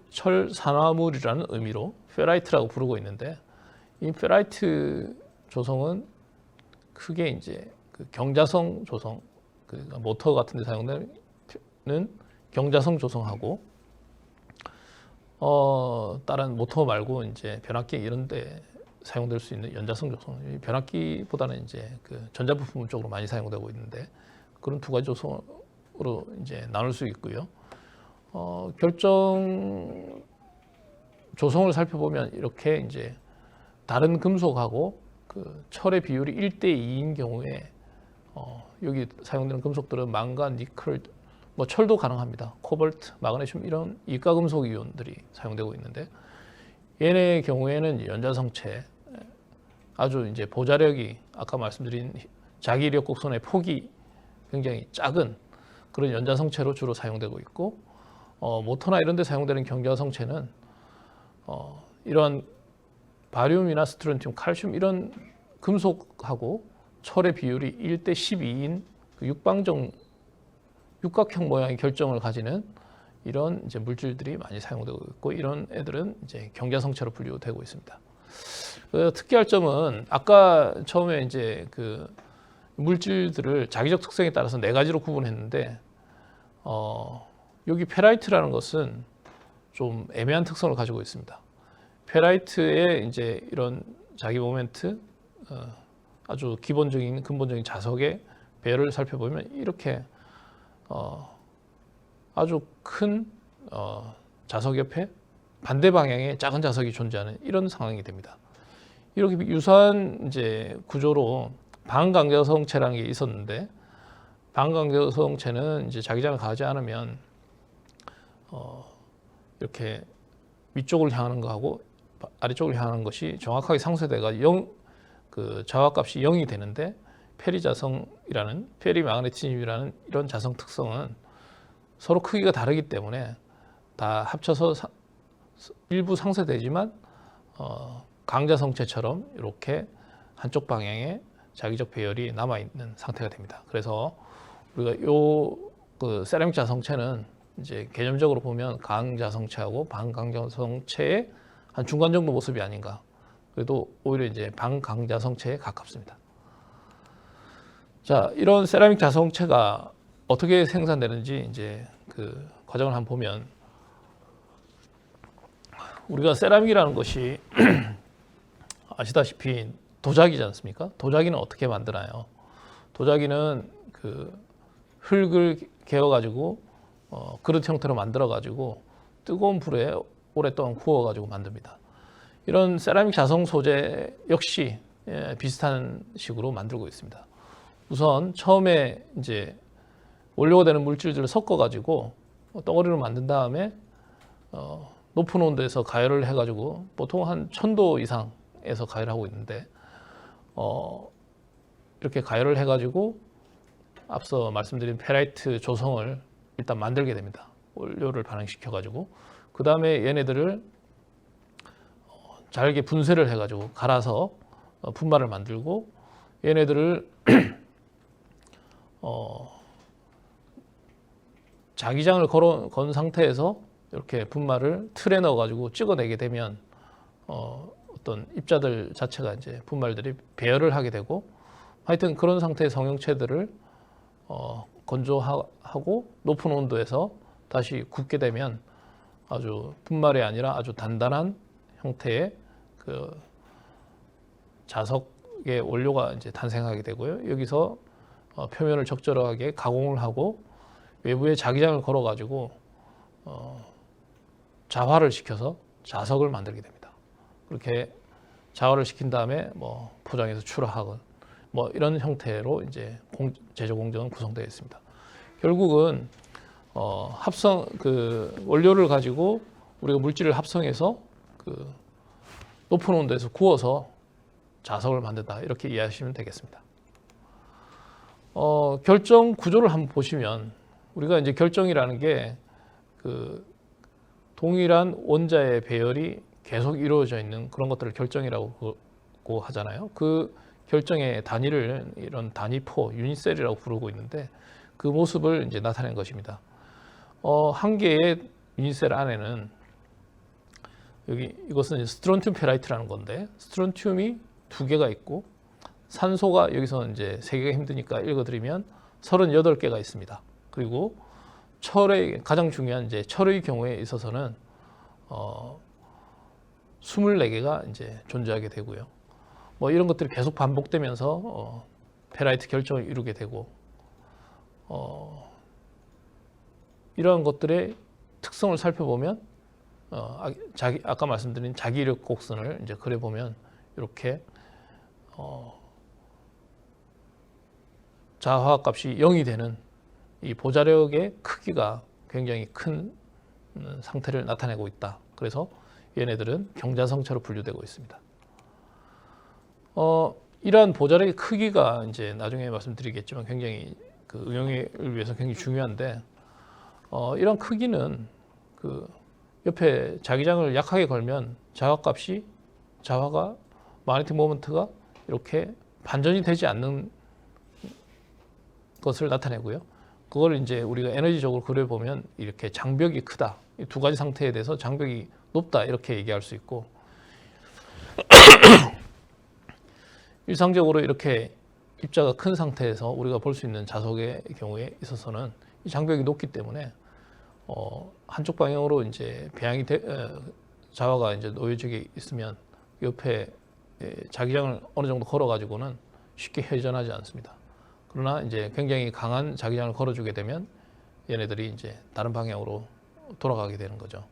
[SPEAKER 2] 철산화물이라는 의미로 페라이트라고 부르고 있는데, 이 페라이트 조성은 크게 이제 그 경자성 조성, 모터 같은 데 사용되는 경자성 조성하고, 다른 모터 말고 이제 변압기 이런 데 사용될 수 있는 연자성 조성, 변압기보다는 이제 그 전자부품 쪽으로 많이 사용되고 있는데, 그런 두 가지 조성으로 이제 나눌 수 있고요. 결정 조성을 살펴보면 이렇게 이제 다른 금속하고 그 철의 비율이 1대2인 경우에 여기 사용되는 금속들은 망간, 니켈, 뭐 철도 가능합니다. 코발트, 마그네슘 이런 이가 금속 이온들이 사용되고 있는데, 얘네 경우에는 연자성체, 아주 이제 보자력이 아까 말씀드린 자기력 곡선의 폭이 굉장히 작은 그런 연자성체로 주로 사용되고 있고, 모터나 이런 데 사용되는 경자성체는 이런 바륨이나 스트론튬, 칼슘 이런 금속하고 철의 비율이 1대12인 그 육각형 모양의 결정을 가지는 이런 이제 물질들이 많이 사용되고 있고, 이런 애들은 이제 경자성체로 분류되고 있습니다. 특이할 점은 아까 처음에 이제 그 물질들을 자기적 특성에 따라서 네 가지로 구분했는데, 여기 페라이트라는 것은 좀 애매한 특성을 가지고 있습니다. 페라이트의 이제 이런 자기 모멘트, 아주 기본적인 근본적인 자석의 배열을 살펴보면 이렇게 아주 큰 자석 옆에 반대 방향의 작은 자석이 존재하는 이런 상황이 됩니다. 이렇게 유사한 이제 구조로 반강자성체라는 게 있었는데, 반강자성체는 이제 자기장을 가하지 않으면 이렇게 위쪽을 향하는 거하고 아래쪽을 향하는 것이 정확하게 상쇄돼가 그 저하값이 0이 되는데, 페리자성이라는 페리마그네티즘이라는 이런 자성 특성은 서로 크기가 다르기 때문에 다 합쳐서 일부 상쇄되지만 강자성체처럼 이렇게 한쪽 방향에 자기적 배열이 남아 있는 상태가 됩니다. 그래서 우리가 그 세라믹 자성체는 이제 개념적으로 보면 강자성체하고 반강자성체의 한 중간 정도 모습이 아닌가. 그래도 오히려 이제 반강자성체에 가깝습니다. 자, 이런 세라믹 자성체가 어떻게 생산되는지 이제 그 과정을 한번 보면, 우리가 세라믹이라는 것이 아시다시피 도자기지 않습니까? 도자기는 어떻게 만드나요? 도자기는 그 흙을 개어가지고 그릇 형태로 만들어가지고 뜨거운 불에 오랫동안 구워가지고 만듭니다. 이런 세라믹 자성 소재 역시 비슷한 식으로 만들고 있습니다. 우선 처음에 이제 원료가 되는 물질들을 섞어가지고 덩어리로 만든 다음에 높은 온도에서 가열을 해가지고 보통 한 1000도 이상에서 가열하고 있는데, 이렇게 가열을 해가지고 앞서 말씀드린 페라이트 조성을 일단 만들게 됩니다. 원료를 반응시켜가지고 그 다음에 얘네들을 잘게 분쇄를 해가지고 갈아서 분말을 만들고, 얘네들을 자기장을 건 상태에서 이렇게 분말을 틀에 넣어가지고 찍어내게 되면 어떤 입자들 자체가 이제 분말들이 배열을 하게 되고, 하여튼 그런 상태의 성형체들을 건조하고 높은 온도에서 다시 굽게 되면 아주 분말이 아니라 아주 단단한 형태의 그 자석의 원료가 이제 탄생하게 되고요. 여기서 표면을 적절하게 가공을 하고 외부에 자기장을 걸어 가지고 자화를 시켜서 자석을 만들게 됩니다. 그렇게 자화를 시킨 다음에 뭐 포장해서 출하하건 뭐 이런 형태로 이제 제조 공정은 구성되어 있습니다. 결국은 합성 그 원료를 가지고 우리가 물질을 합성해서 그 높은 온도에서 구워서 자석을 만든다 이렇게 이해하시면 되겠습니다. 결정 구조를 한번 보시면 우리가 이제 결정이라는 게 그 동일한 원자의 배열이 계속 이루어져 있는 그런 것들을 결정이라고 하잖아요. 그 결정의 단위를 이런 단위포, 유닛셀이라고 부르고 있는데 그 모습을 이제 나타낸 것입니다. 한 개의 유닛셀 안에는 여기 이것은 스트론튬 페라이트라는 건데 스트론튬이 2개가 있고 산소가 여기서 이제 3개가 힘드니까 읽어드리면 38개가 있습니다. 그리고 철의 가장 중요한 이제 철의 경우에 있어서는 24개가 이제 존재하게 되고요. 뭐 이런 것들이 계속 반복되면서 페라이트 결정을 이루게 되고 이러한 것들의 특성을 살펴보면 아까 말씀드린 자기력 곡선을 이제 그려보면 이렇게 자화값이 0이 되는 이 보자력의 크기가 굉장히 큰 상태를 나타내고 있다. 그래서 얘네들은 경자성체로 분류되고 있습니다. 이러한 보자력의 크기가 이제 나중에 말씀드리겠지만 굉장히 그 응용을 위해서 굉장히 중요한데 이런 크기는 그 옆에 자기장을 약하게 걸면 자화가 마그네틱 모먼트가 이렇게 반전이 되지 않는 것을 나타내고요. 그걸 이제 우리가 에너지적으로 그려보면 이렇게 장벽이 크다. 이 두 가지 상태에 대해서 장벽이 높다 이렇게 얘기할 수 있고 일상적으로 이렇게 입자가 큰 상태에서 우리가 볼 수 있는 자석의 경우에 있어서는 이 장벽이 높기 때문에 한쪽 방향으로 이제 배양이 자화가 이제 놓여져 있으면 옆에 자기장을 어느 정도 걸어 가지고는 쉽게 회전하지 않습니다. 그러나 이제 굉장히 강한 자기장을 걸어주게 되면 얘네들이 이제 다른 방향으로 돌아가게 되는 거죠.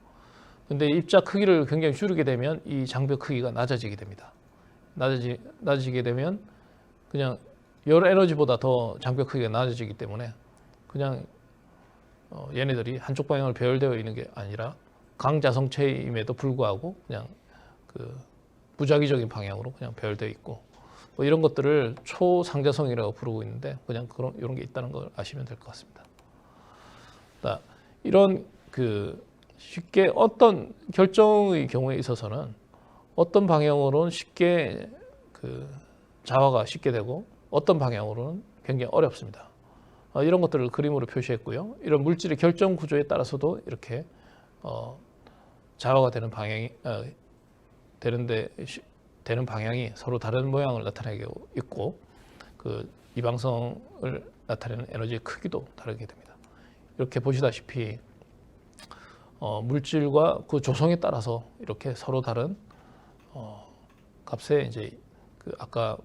[SPEAKER 2] 근데 입자 크기를 굉장히 줄이게 되면 이 장벽 크기가 낮아지게 됩니다. 낮아지게 되면 그냥 열 에너지보다 더 장벽 크기가 낮아지기 때문에 그냥 얘네들이 한쪽 방향으로 배열되어 있는 게 아니라 강자성체임에도 불구하고 그냥 그 무작위적인 방향으로 그냥 배열되어 있고 뭐 이런 것들을 초상자성이라고 부르고 있는데 그냥 이런 게 있다는 걸 아시면 될 것 같습니다. 이런 그 쉽게 어떤 결정의 경우에 있어서는 어떤 방향으로는 쉽게 그 자화가 쉽게 되고 어떤 방향으로는 굉장히 어렵습니다. 이런 것들을 그림으로 표시했고요. 이런 물질의 결정 구조에 따라서도 이렇게 자화가 되는 방향이 되는 방향이 서로 다른 모양을 나타내고 있고 그 이방성을 나타내는 에너지의 크기도 다르게 됩니다. 이렇게 보시다시피 물질과 그 조성에 따라서 이렇게 서로 다른 값의 이제 그 아까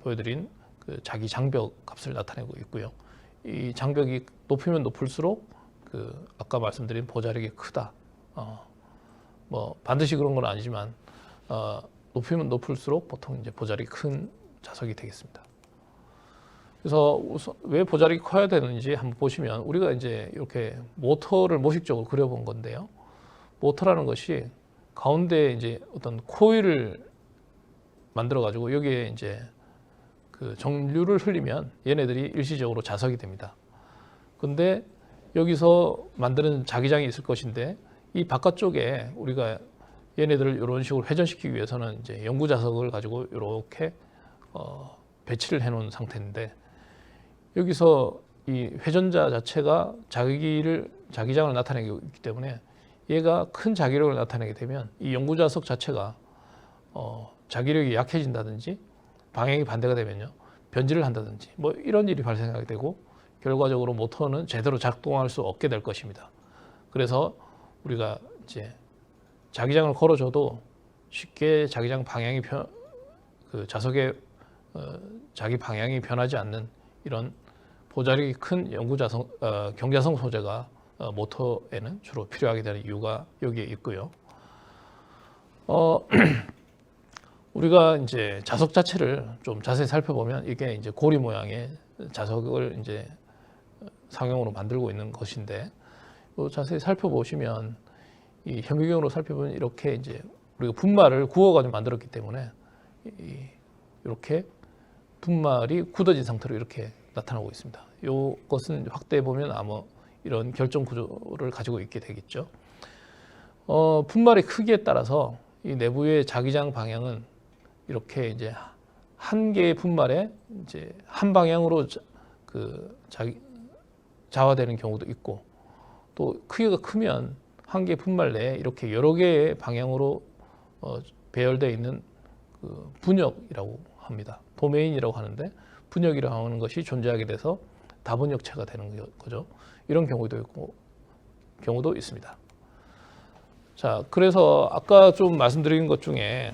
[SPEAKER 2] 보여드린 그 자기 장벽 값을 나타내고 있고요. 이 장벽이 높이면 높을수록 그 아까 말씀드린 보자력이 크다. 뭐 반드시 그런 건 아니지만 높이면 높을수록 보통 이제 보자력이 큰 자석이 되겠습니다. 그래서 우선 왜 보자력이 커야 되는지 한번 보시면 우리가 이제 이렇게 모터를 모식적으로 그려본 건데요. 모터라는 것이 가운데 이제 어떤 코일을 만들어 가지고 여기에 이제 그 정류를 흘리면 얘네들이 일시적으로 자석이 됩니다. 근데 여기서 만드는 자기장이 있을 것인데 이 바깥쪽에 우리가 얘네들을 이런 식으로 회전시키기 위해서는 이제 영구 자석을 가지고 이렇게 배치를 해 놓은 상태인데 여기서 이 회전자 자체가 자기장을 나타내고 있기 때문에 얘가 큰 자기력을 나타내게 되면 이 영구 자석 자체가 자기력이 약해진다든지 방향이 반대가 되면요 변질을 한다든지 뭐 이런 일이 발생하게 되고 결과적으로 모터는 제대로 작동할 수 없게 될 것입니다. 그래서 우리가 이제 자기장을 걸어줘도 쉽게 자기장 방향이 그 자석의 자기 방향이 변하지 않는 이런 보자력이 큰 경자성 소재가 모터에는 주로 필요하게 되는 이유가 여기에 있고요. 우리가 이제 자석 자체를 좀 자세히 살펴보면 이게 이제 고리 모양의 자석을 이제 상용으로 만들고 있는 것인데, 자세히 살펴보시면 이 현미경으로 살펴보면 이렇게 이제 우리가 분말을 구워가지고 만들었기 때문에 이렇게 분말이 굳어진 상태로 이렇게 나타나고 있습니다. 이것은 확대해 보면 아마 이런 결정 구조를 가지고 있게 되겠죠. 분말의 크기에 따라서 이 내부의 자기장 방향은 이렇게 이제 한 개의 분말에 이제 한 방향으로 자화되는 경우도 있고, 또 크기가 크면 한 개의 분말 내에 이렇게 여러 개의 방향으로 배열되어 있는 그 분역이라고 합니다. 도메인이라고 하는데, 분역이라고 하는 것이 존재하게 돼서 다분역체가 되는 거죠. 이런 경우도 있고 경우도 있습니다. 자, 그래서 아까 좀 말씀드린 것 중에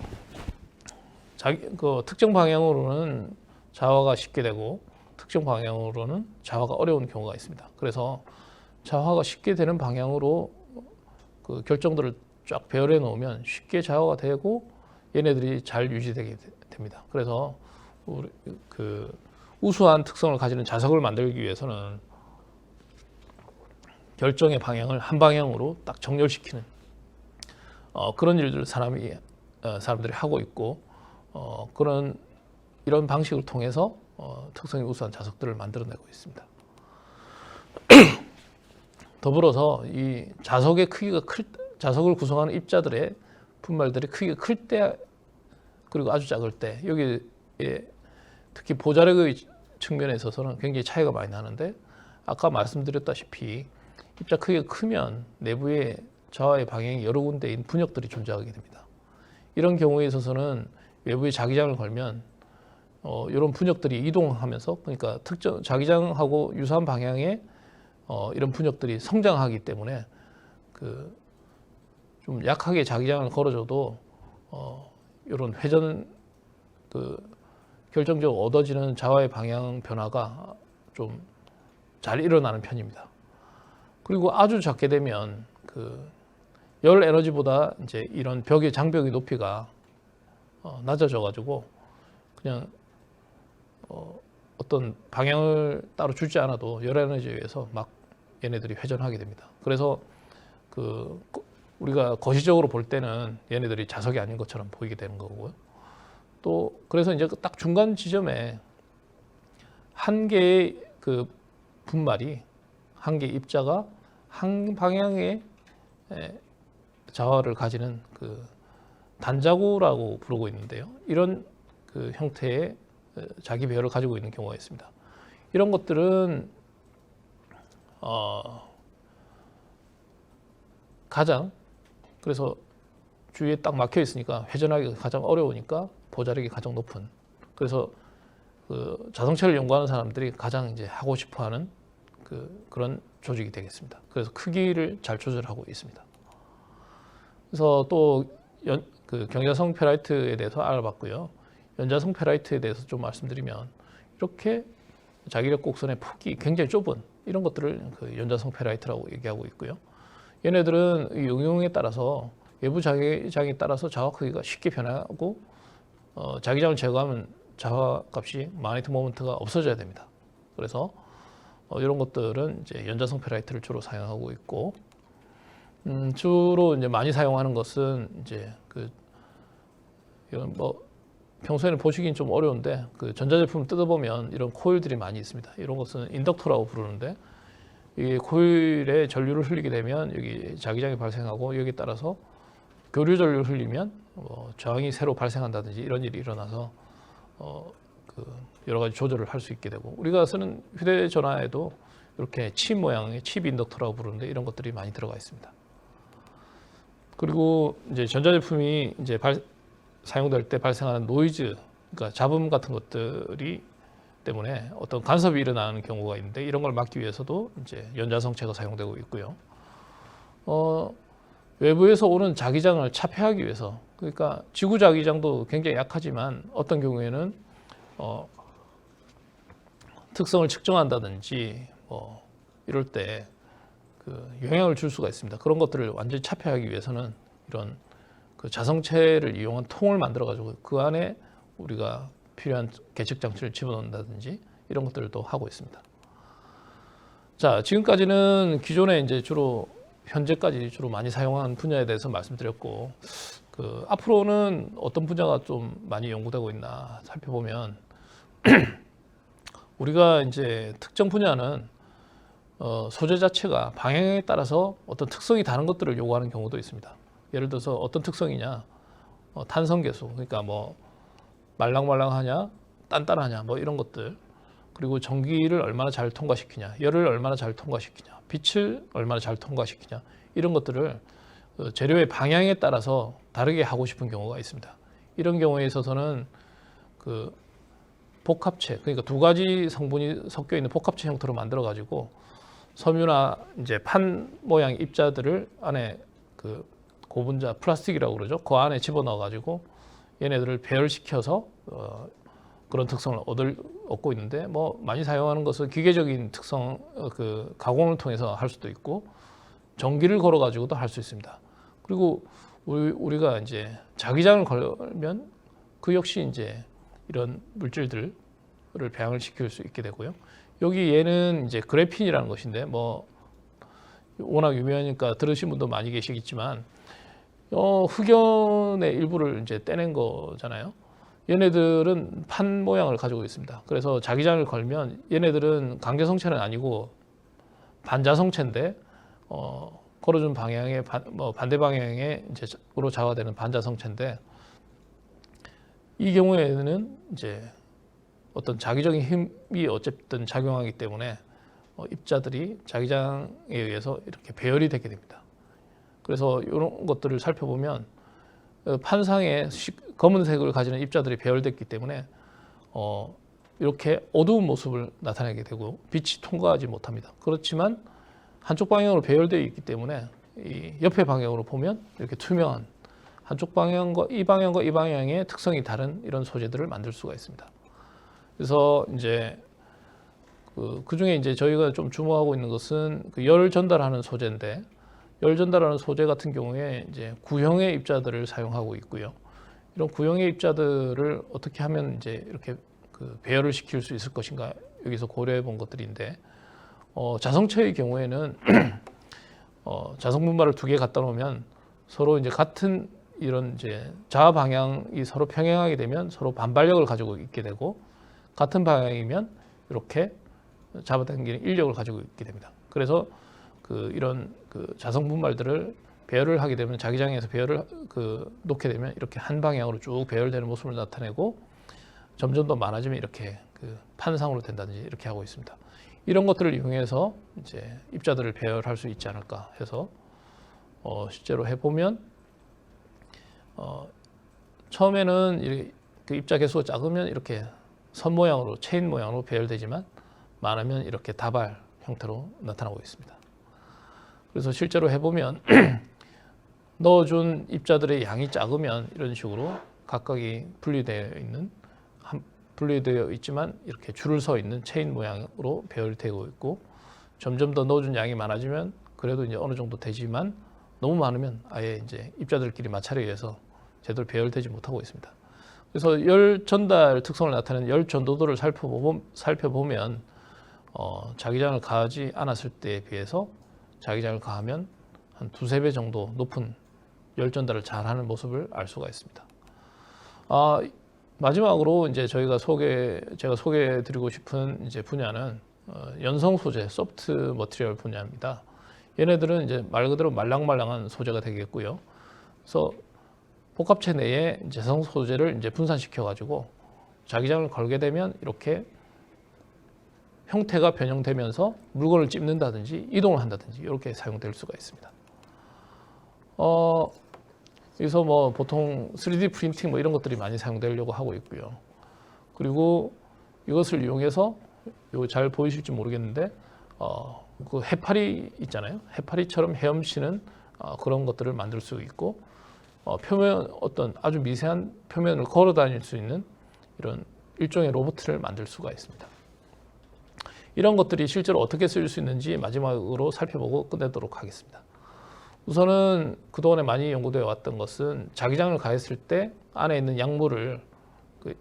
[SPEAKER 2] 특정 방향으로는 자화가 쉽게 되고 특정 방향으로는 자화가 어려운 경우가 있습니다. 그래서 자화가 쉽게 되는 방향으로 그 결정들을 쫙 배열해 놓으면 쉽게 자화가 되고 얘네들이 잘 유지되게 됩니다. 그래서 우수한 특성을 가지는 자석을 만들기 위해서는 결정의 방향을 한 방향으로 딱 정렬시키는 그런 일들을 사람들이 하고 있고, 이런 방식을 통해서 특성이 우수한 자석들을 만들어내고 있습니다. 더불어서 이 자석의 크기가 자석을 구성하는 입자들의 분말들의 크기가 클 때, 그리고 아주 작을 때, 여기에 특히 보자력의 측면에 있어서는 굉장히 차이가 많이 나는데, 아까 말씀드렸다시피 입자 크기가 크면 내부의 자화의 방향이 여러 군데인 분역들이 존재하게 됩니다. 이런 경우에 있어서는 외부에 자기장을 걸면 이런 분역들이 이동하면서, 그러니까 특정 자기장하고 유사한 방향에 이런 분역들이 성장하기 때문에 좀 약하게 자기장을 걸어줘도 이런 회전 결정적으로 얻어지는 자화의 방향 변화가 좀 잘 일어나는 편입니다. 그리고 아주 작게 되면 열 에너지보다 이제 이런 벽의 장벽의 높이가 낮아져 가지고 그냥 어떤 방향을 따로 주지 않아도 열 에너지에 의해서 막 얘네들이 회전하게 됩니다. 그래서 우리가 거시적으로 볼 때는 얘네들이 자석이 아닌 것처럼 보이게 되는 거고요. 또 그래서 이제 딱 중간 지점에 한 개의 분말이, 한 개의 입자가 한 방향의 자화를 가지는 단자구라고 부르고 있는데요. 이런 형태의 자기 배열을 가지고 있는 경우가 있습니다. 이런 것들은 가장, 그래서 주위에 딱 막혀 있으니까 회전하기가 가장 어려우니까 보자력이 가장 높은, 그래서 자동차를 연구하는 사람들이 가장 이제 하고 싶어하는 그런 조직이 되겠습니다. 그래서 크기를 잘 조절하고 있습니다. 그래서 또 경자성 페라이트에 대해서 알아봤고요. 연자성 페라이트에 대해서 좀 말씀드리면, 이렇게 자기력 곡선의 폭이 굉장히 좁은 이런 것들을 연자성 페라이트라고 얘기하고 있고요. 얘네들은 이 응용에 따라서 외부 자기장에 따라서 자화 크기가 쉽게 변하고, 자기장을 제거하면 자화 값이 마그네틱 모먼트가 없어져야 됩니다. 그래서 이런 것들은 이제 연자성 페라이트를 주로 사용하고 있고, 주로 이제 많이 사용하는 것은 이제 이런 평소에는 보시긴 좀 어려운데 전자제품을 뜯어보면 이런 코일들이 많이 있습니다. 이런 것은 인덕터라고 부르는데, 이 코일에 전류를 흘리게 되면 여기 자기장이 발생하고, 여기에 따라서 교류 전류를 흘리면 저항이 새로 발생한다든지 이런 일이 일어나서 여러 가지 조절을 할 수 있게 되고, 우리가 쓰는 휴대전화에도 이렇게 칩 모양의 칩 인덕터라고 부르는데 이런 것들이 많이 들어가 있습니다. 그리고 이제 전자제품이 이제 사용될 때 발생하는 노이즈, 그러니까 잡음 같은 것들이 때문에 어떤 간섭이 일어나는 경우가 있는데, 이런 걸 막기 위해서도 이제 연자성체가 사용되고 있고요. 외부에서 오는 자기장을 차폐하기 위해서, 그러니까 지구 자기장도 굉장히 약하지만 어떤 경우에는 특성을 측정한다든지 이럴 때 영향을 줄 수가 있습니다. 그런 것들을 완전히 차폐하기 위해서는 이런 그 자성체를 이용한 통을 만들어 가지고 그 안에 우리가 필요한 계측 장치를 집어넣는다든지 이런 것들도 하고 있습니다. 자, 지금까지는 기존에 이제 주로 현재까지 주로 많이 사용한 분야에 대해서 말씀드렸고, 그 앞으로는 어떤 분야가 좀 많이 연구되고 있나 살펴보면 우리가 이제 특정 분야는 소재 자체가 방향에 따라서 어떤 특성이 다른 것들을 요구하는 경우도 있습니다. 예를 들어서 어떤 특성이냐, 탄성계수, 그러니까 뭐 말랑말랑하냐, 단단하냐, 뭐 이런 것들, 그리고 전기를 얼마나 잘 통과시키냐, 열을 얼마나 잘 통과시키냐, 빛을 얼마나 잘 통과시키냐, 이런 것들을 재료의 방향에 따라서 다르게 하고 싶은 경우가 있습니다. 이런 경우에 있어서는 그 복합체, 그러니까 두 가지 성분이 섞여 있는 복합체 형태로 만들어 가지고 섬유나 이제 판 모양 입자들을 안에 그 고분자 플라스틱이라고 그러죠. 그 안에 집어넣어 가지고 얘네들을 배열시켜서 그런 특성을 얻고 있는데, 뭐 많이 사용하는 것은 기계적인 특성 그 가공을 통해서 할 수도 있고 전기를 걸어 가지고도 할 수 있습니다. 그리고 우리가 이제 자기장을 걸면 그 역시 이제 이런 물질들을 배양을 시킬 수 있게 되고요. 여기 얘는 이제 그래핀이라는 것인데, 뭐 워낙 유명하니까 들으신 분도 많이 계시겠지만 흑연의 일부를 이제 떼낸 거잖아요. 얘네들은 판 모양을 가지고 있습니다. 그래서 자기장을 걸면 얘네들은 강제성체는 아니고 반자성체인데 걸어준 방향의 반대 방향에 이제로 좌화되는 반자성체인데, 이 경우에는 이제 어떤 자기적인 힘이 어쨌든 작용하기 때문에 입자들이 자기장에 의해서 이렇게 배열이 되게 됩니다. 그래서 이런 것들을 살펴보면 판상에 검은색을 가지는 입자들이 배열됐기 때문에 이렇게 어두운 모습을 나타내게 되고 빛이 통과하지 못합니다. 그렇지만 한쪽 방향으로 배열되어 있기 때문에 이 옆에 방향으로 보면 이렇게 투명한 한쪽 방향과 이 방향의 특성이 다른 이런 소재들을 만들 수가 있습니다. 그래서 이제 그 중에 이제 저희가 좀 주목하고 있는 것은 그 열 전달하는 소재인데, 열 전달하는 소재 같은 경우에 이제 구형의 입자들을 사용하고 있고요. 이런 구형의 입자들을 어떻게 하면 이제 이렇게 그 배열을 시킬 수 있을 것인가, 여기서 고려해 본 것들인데, 자성체의 경우에는 자성 분말을 두 개 갖다 놓으면 서로 이제 같은 이런 이제 좌 방향이 서로 평행하게 되면 서로 반발력을 가지고 있게 되고, 같은 방향이면 이렇게 잡아당기는 인력을 가지고 있게 됩니다. 그래서 이런 자성 분말들을 배열을 하게 되면 자기장에서 배열을 놓게 되면 이렇게 한 방향으로 쭉 배열되는 모습을 나타내고, 점점 더 많아지면 이렇게 판상으로 된다든지 이렇게 하고 있습니다. 이런 것들을 이용해서 이제 입자들을 배열할 수 있지 않을까 해서 실제로 해보면 처음에는 그 입자 개수가 작으면 이렇게 선 모양으로 체인 모양으로 배열되지만 많으면 이렇게 다발 형태로 나타나고 있습니다. 그래서 실제로 해보면 넣어준 입자들의 양이 작으면 이런 식으로 각각이 분리되어 있지만 이렇게 줄을 서 있는 체인 모양으로 배열되고 있고, 점점 더 넣어준 양이 많아지면 그래도 이제 어느 정도 되지만 너무 많으면 아예 이제 입자들끼리 마찰에 의해서 제대로 배열되지 못하고 있습니다. 그래서 열 전달 특성을 나타내는 열 전도도를 살펴보면 자기장을 가하지 않았을 때에 비해서 자기장을 가하면 한 두세 배 정도 높은 열 전달을 잘하는 모습을 알 수가 있습니다. 마지막으로 이제 제가 소개해드리고 싶은 이제 분야는 연성 소재, 소프트 머티리얼 분야입니다. 얘네들은 이제 말 그대로 말랑말랑한 소재가 되겠고요. 그래서 복합체 내에 재성 소재를 이제 분산시켜 가지고 자기장을 걸게 되면 이렇게 형태가 변형되면서 물건을 찝는다든지 이동을 한다든지 이렇게 사용될 수가 있습니다. 여기서 뭐 보통 3D 프린팅 뭐 이런 것들이 많이 사용되려고 하고 있고요. 그리고 이것을 이용해서 이거 잘 보이실지 모르겠는데 그 해파리 있잖아요. 해파리처럼 헤엄치는 그런 것들을 만들 수 있고, 어떤 아주 미세한 표면을 걸어 다닐 수 있는 이런 일종의 로봇을 만들 수가 있습니다. 이런 것들이 실제로 어떻게 쓰일 수 있는지 마지막으로 살펴보고 끝내도록 하겠습니다. 우선은 그동안에 많이 연구되어 왔던 것은 자기장을 가했을 때 안에 있는 약물을 그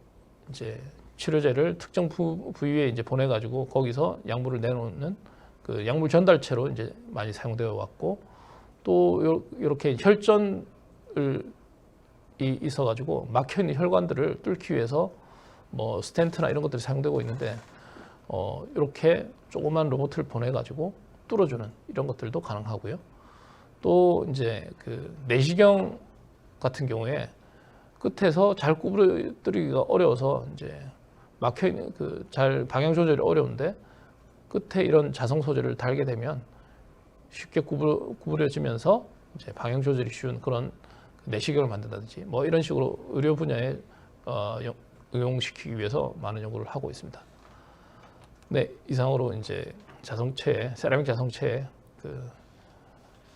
[SPEAKER 2] 이제 치료제를 특정 부위에 이제 보내가지고 거기서 약물을 내놓는 그 약물 전달체로 이제 많이 사용되어 왔고, 또 이렇게 혈전을 있어가지고 막혀 있는 혈관들을 뚫기 위해서 뭐 스텐트나 이런 것들이 사용되고 있는데, 이렇게 조그만 로봇을 보내가지고 뚫어주는 이런 것들도 가능하고요. 또 이제 그 내시경 같은 경우에 끝에서 잘 구부러뜨리기가 어려워서 이제 막혀 있는 그 잘 방향 조절이 어려운데 끝에 이런 자성 소재를 달게 되면 쉽게 구부려지면서 이제 방향 조절이 쉬운 그런 내시경을 만든다든지 뭐 이런 식으로 의료 분야에 응용시키기 위해서 많은 연구를 하고 있습니다. 네, 이상으로 이제 자성체, 세라믹 자성체의 그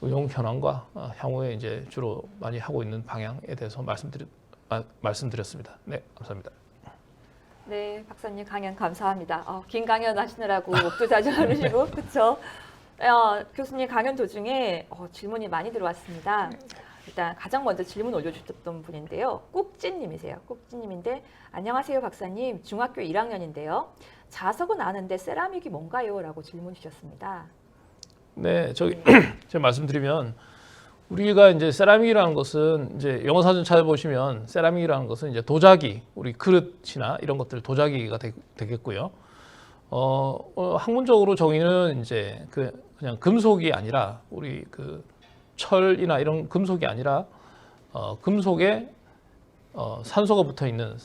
[SPEAKER 2] 응용 현황과 향후에 이제 주로 많이 하고 있는 방향에 대해서 말씀드렸습니다. 네, 감사합니다.
[SPEAKER 1] 네, 박사님 강연 감사합니다. 긴 강연 하시느라고 목도 자주 마르시고 그렇죠. 교수님 강연 도중에 질문이 많이 들어왔습니다. 일단 가장 먼저 질문 올려주셨던 분인데요. 꾹찌님이세요. 꾹찌님인데 안녕하세요 박사님. 중학교 1학년인데요. 자석은 아는데 세라믹이 뭔가요? 라고 질문 주셨습니다.
[SPEAKER 2] 네, 제가 말씀드리면 우리가 이제 세라믹이라는 것은 이제 영어 사전 찾아보시면 세라믹이라는 것은 이제 도자기, 우리 그릇이나 이런 것들 도자기가 되겠고요. 학문적으로 정의는 이제 그냥 금속이 아니라 우리 그 철이나 이런 금속이 아니라 금속에 산소가 붙어 있는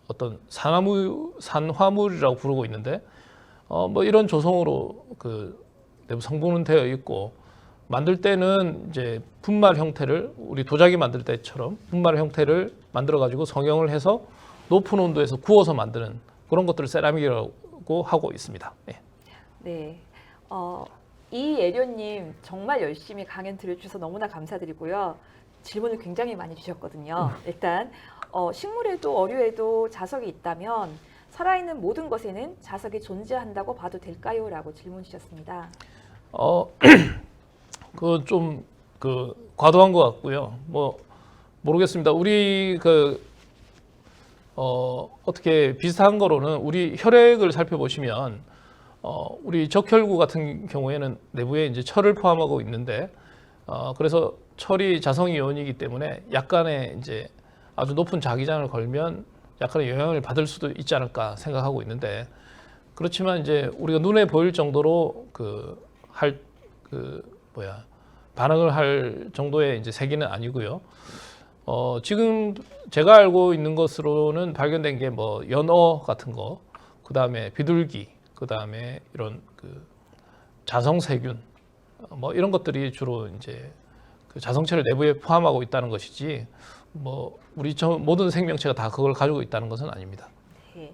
[SPEAKER 2] 어떤 산화물이라고 부르고 있는데 뭐 이런 조성으로 그 내부 성분은 되어 있고, 만들 때는 이제 분말 형태를 우리 도자기 만들 때처럼 분말 형태를 만들어 가지고 성형을 해서 높은 온도에서 구워서 만드는 그런 것들을 세라믹이라고 하고 있습니다. 네.
[SPEAKER 1] 네. 이예련님 정말 열심히 강연 들어주셔서 너무나 감사드리고요. 질문을 굉장히 많이 주셨거든요. 일단 식물에도 어류에도 자석이 있다면 살아있는 모든 것에는 자석이 존재한다고 봐도 될까요? 라고 질문 주셨습니다.
[SPEAKER 2] 그 좀 과도한 것 같고요. 뭐 모르겠습니다. 우리 어떻게 비슷한 거로는 우리 혈액을 살펴보시면 우리 적혈구 같은 경우에는 내부에 이제 철을 포함하고 있는데 그래서 철이 자성 이온이기 때문에 약간의 이제 아주 높은 자기장을 걸면 약간의 영향을 받을 수도 있지 않을까 생각하고 있는데, 그렇지만 이제 우리가 눈에 보일 정도로 반응을 할 정도의 이제 세기는 아니고요. 지금 제가 알고 있는 것으로는 발견된 게 뭐 연어 같은 거, 그 다음에 비둘기, 그 다음에 이런 자성세균, 뭐 이런 것들이 주로 이제 그 자성체를 내부에 포함하고 있다는 것이지, 뭐 우리 모든 생명체가 다 그걸 가지고 있다는 것은 아닙니다.
[SPEAKER 1] 네,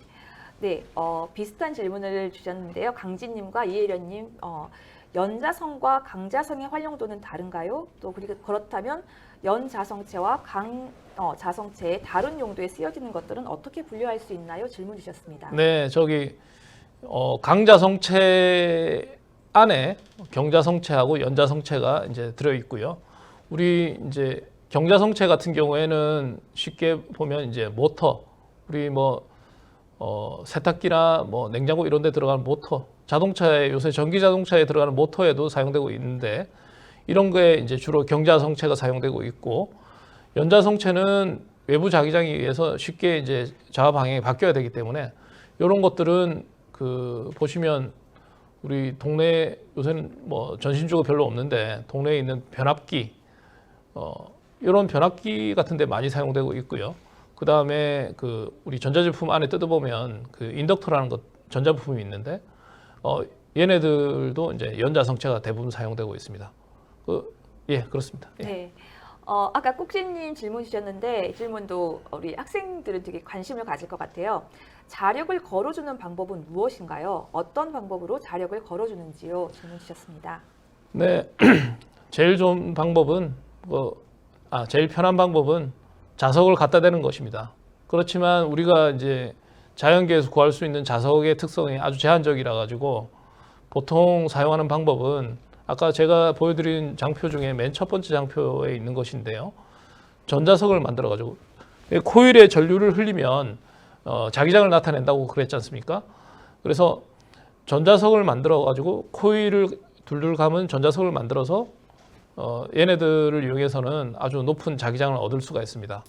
[SPEAKER 1] 네, 비슷한 질문을 주셨는데요. 강진님과 이혜련님, 연자성과 강자성의 활용도는 다른가요? 또 그렇다면 연자성체와 강자성체의 다른 용도에 쓰여지는 것들은 어떻게 분류할 수 있나요? 질문 주셨습니다.
[SPEAKER 2] 네, 강자성체 안에 경자성체하고 연자성체가 이제 들어 있고요. 우리 이제 경자성체 같은 경우에는 쉽게 보면 이제 모터, 우리 뭐 세탁기나 뭐 냉장고 이런 데 들어가는 모터, 자동차에 요새 전기 자동차에 들어가는 모터에도 사용되고 있는데, 이런 거에 이제 주로 경자성체가 사용되고 있고, 연자성체는 외부 자기장에 의해서 쉽게 이제 좌우 방향이 바뀌어야 되기 때문에 이런 것들은 보시면 우리 동네 요새는 뭐 전신주가 별로 없는데 동네에 있는 변압기, 이런 변압기 같은 데 많이 사용되고 있고요. 그 다음에 우리 전자제품 안에 뜯어보면 인덕터라는 전자부품이 있는데 얘네들도 이제 연자성체가 대부분 사용되고 있습니다. 예, 그렇습니다. 예.
[SPEAKER 1] 네. 아까 꾹지님 질문 주셨는데 이 질문도 우리 학생들은 되게 관심을 가질 것 같아요. 자력을 걸어주는 방법은 무엇인가요? 어떤 방법으로 자력을 걸어주는지요? 질문 주셨습니다.
[SPEAKER 2] 네, 제일 좋은 방법은 제일 편한 방법은 자석을 갖다 대는 것입니다. 그렇지만 우리가 이제 자연계에서 구할 수 있는 자석의 특성이 아주 제한적이라 가지고 보통 사용하는 방법은 아까 제가 보여드린 장표 중에 맨 첫 번째 장표에 있는 것인데요. 전자석을 만들어 가지고 코일에 전류를 흘리면 자기장을 나타낸다고 그랬지 않습니까? 그래서 전자석을 만들어 가지고 코일을 둘둘 감은 전자석을 만들어서 얘네들을 이용해서는 아주 높은 자기장을 얻을 수가 있습니다.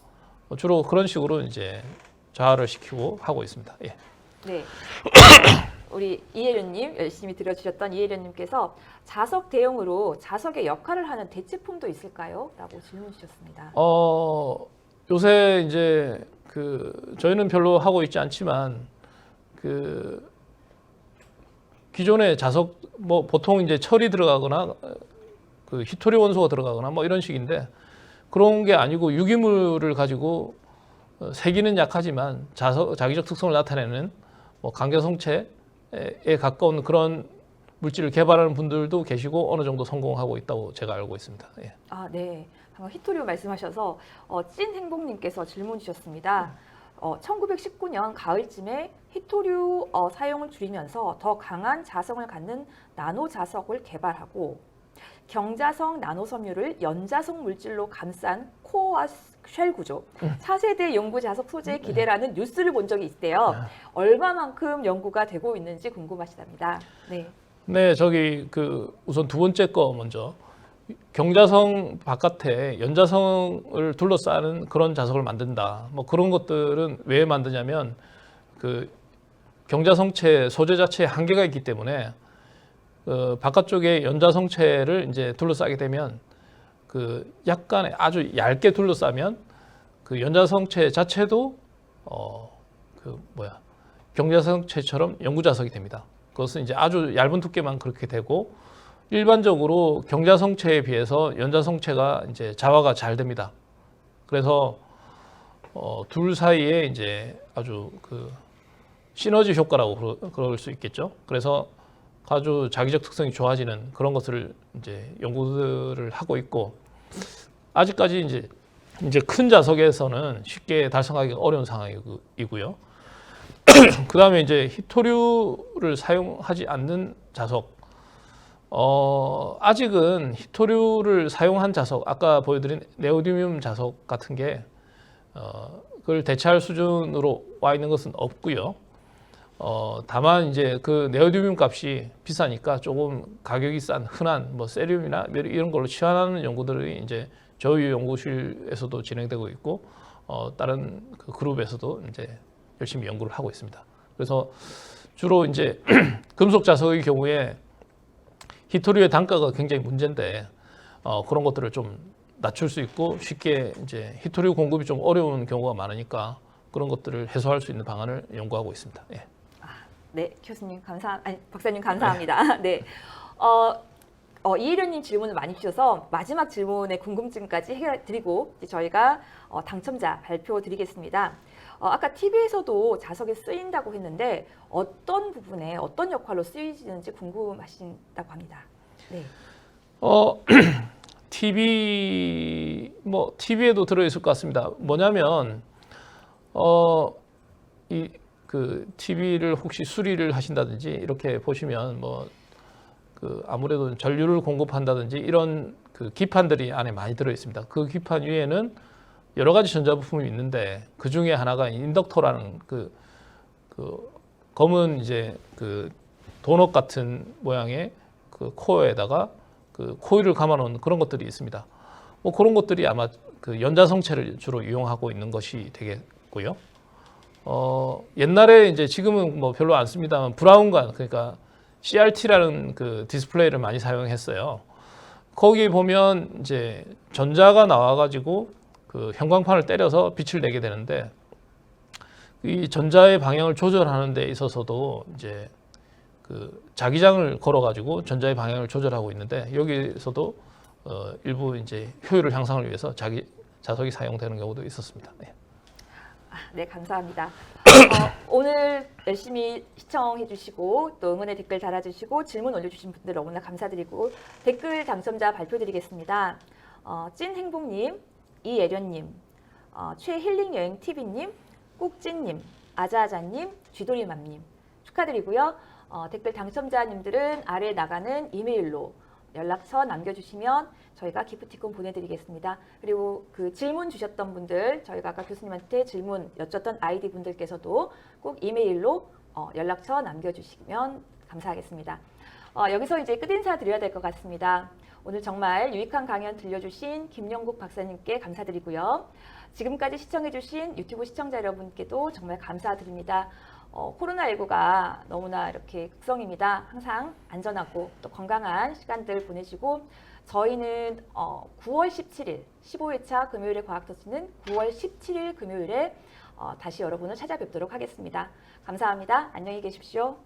[SPEAKER 2] 주로 그런 식으로 이제 자화를 시키고 하고 있습니다. 예.
[SPEAKER 1] 네. 우리 이혜련님 열심히 들어주셨던 이혜련님께서 자석 대용으로 자석의 역할을 하는 대체품도 있을까요? 라고 질문 주셨습니다.
[SPEAKER 2] 요새 이제 저희는 별로 하고 있지 않지만 기존의 자석 뭐 보통 이제 철이 들어가거나 히토리 원소가 들어가거나 뭐 이런 식인데 그런 게 아니고 유기물을 가지고 세기는 약하지만 자기적 특성을 나타내는 뭐 강자성체에 가까운 그런 물질을 개발하는 분들도 계시고 어느 정도 성공하고 있다고 제가 알고 있습니다. 예.
[SPEAKER 1] 아, 네. 방금 히토리오 말씀하셔서 찐행복님께서 질문 주셨습니다. 1919년 가을쯤에 히토류 사용을 줄이면서 더 강한 자성을 갖는 나노 자석을 개발하고 경자성 나노섬유를 연자성 물질로 감싼 코어와 쉘 구조, 4세대 연구 자석 소재에 기대라는 뉴스를 본 적이 있대요. 얼마만큼 연구가 되고 있는지 궁금하시답니다. 네.
[SPEAKER 2] 네, 우선 두 번째 거 먼저 경자성 바깥에 연자성을 둘러싸는 그런 자석을 만든다. 뭐 그런 것들은 왜 만드냐면 경자성체 소재 자체에 한계가 있기 때문에 바깥쪽에 연자성체를 이제 둘러싸게 되면 약간의 아주 얇게 둘러싸면 연자성체 자체도 경자성체처럼 영구자석이 됩니다. 그것은 이제 아주 얇은 두께만 그렇게 되고 일반적으로 경자성체에 비해서 연자성체가 이제 자화가 잘 됩니다. 그래서 둘 사이에 이제 아주 시너지 효과라고 그럴 수 있겠죠. 그래서 아주 자기적 특성이 좋아지는 그런 것을 이제 연구들을 하고 있고 아직까지 이제 큰 자석에서는 쉽게 달성하기 어려운 상황이고요. 그 다음에 이제 히토류를 사용하지 않는 자석. 아직은 히토류를 사용한 자석, 아까 보여드린 네오디뮴 자석 같은 게 그걸 대체할 수준으로 와 있는 것은 없고요. 다만 이제 네오디뮴 값이 비싸니까 조금 가격이 싼 흔한 뭐 세륨이나 이런 걸로 치환하는 연구들이 이제 저희 연구실에서도 진행되고 있고 다른 그룹에서도 이제 열심히 연구를 하고 있습니다. 그래서 주로 이제 금속 자석의 경우에 히토류의 단가가 굉장히 문제인데 그런 것들을 좀 낮출 수 있고 쉽게 이제 히토류 공급이 좀 어려운 경우가 많으니까 그런 것들을 해소할 수 있는 방안을 연구하고 있습니다. 예.
[SPEAKER 1] 네, 박사님 감사합니다. 네. 이혜련님 질문을 많이 주셔서 마지막 질문의 궁금증까지 해드리고 저희가 당첨자 발표드리겠습니다. 아까 TV에서도 자석이 쓰인다고 했는데 어떤 부분에 어떤 역할로 쓰이는지 궁금하신다고 합니다. 네.
[SPEAKER 2] TV에도 들어있을 것 같습니다. 뭐냐면 TV를 혹시 수리를 하신다든지 이렇게 보시면 아무래도 전류를 공급한다든지 이런 기판들이 안에 많이 들어 있습니다. 그 기판 위에는 여러 가지 전자부품이 있는데 그 중에 하나가 인덕터라는 검은 이제 도넛 같은 모양의 코어에다가 코일을 감아놓은 그런 것들이 있습니다. 뭐 그런 것들이 아마 연자성체를 주로 이용하고 있는 것이 되겠고요. 옛날에 이제 지금은 뭐 별로 안 씁니다만 브라운관 그러니까 CRT라는 디스플레이를 많이 사용했어요. 거기 보면 이제 전자가 나와가지고 형광판을 때려서 빛을 내게 되는데 이 전자의 방향을 조절하는 데 있어서도 이제 자기장을 걸어가지고 전자의 방향을 조절하고 있는데 여기서도 일부 이제 효율을 향상을 위해서 자석이 사용되는 경우도 있었습니다. 네.
[SPEAKER 1] 네, 감사합니다. 오늘 열심히 시청해주시고 또 응원의 댓글 달아주시고 질문 올려주신 분들 너무나 감사드리고 댓글 당첨자 발표드리겠습니다. 찐행복님, 이예련님, 최힐링여행TV님, 꾹찐님, 아자아자님, 쥐돌이맘님 축하드리고요. 댓글 당첨자님들은 아래 나가는 이메일로 연락처 남겨주시면 저희가 기프티콘 보내드리겠습니다. 그리고 그 질문 주셨던 분들, 저희가 아까 교수님한테 질문 여쭸던 아이디 분들께서도 꼭 이메일로 연락처 남겨주시면 감사하겠습니다. 여기서 이제 끝인사 드려야 될 것 같습니다. 오늘 정말 유익한 강연 들려주신 김용국 박사님께 감사드리고요. 지금까지 시청해주신 유튜브 시청자 여러분께도 정말 감사드립니다. 코로나19가 너무나 이렇게 극성입니다. 항상 안전하고 또 건강한 시간들 보내시고 저희는 9월 17일 15회차 금요일의 과학터치는 9월 17일 금요일에 다시 여러분을 찾아뵙도록 하겠습니다. 감사합니다. 안녕히 계십시오.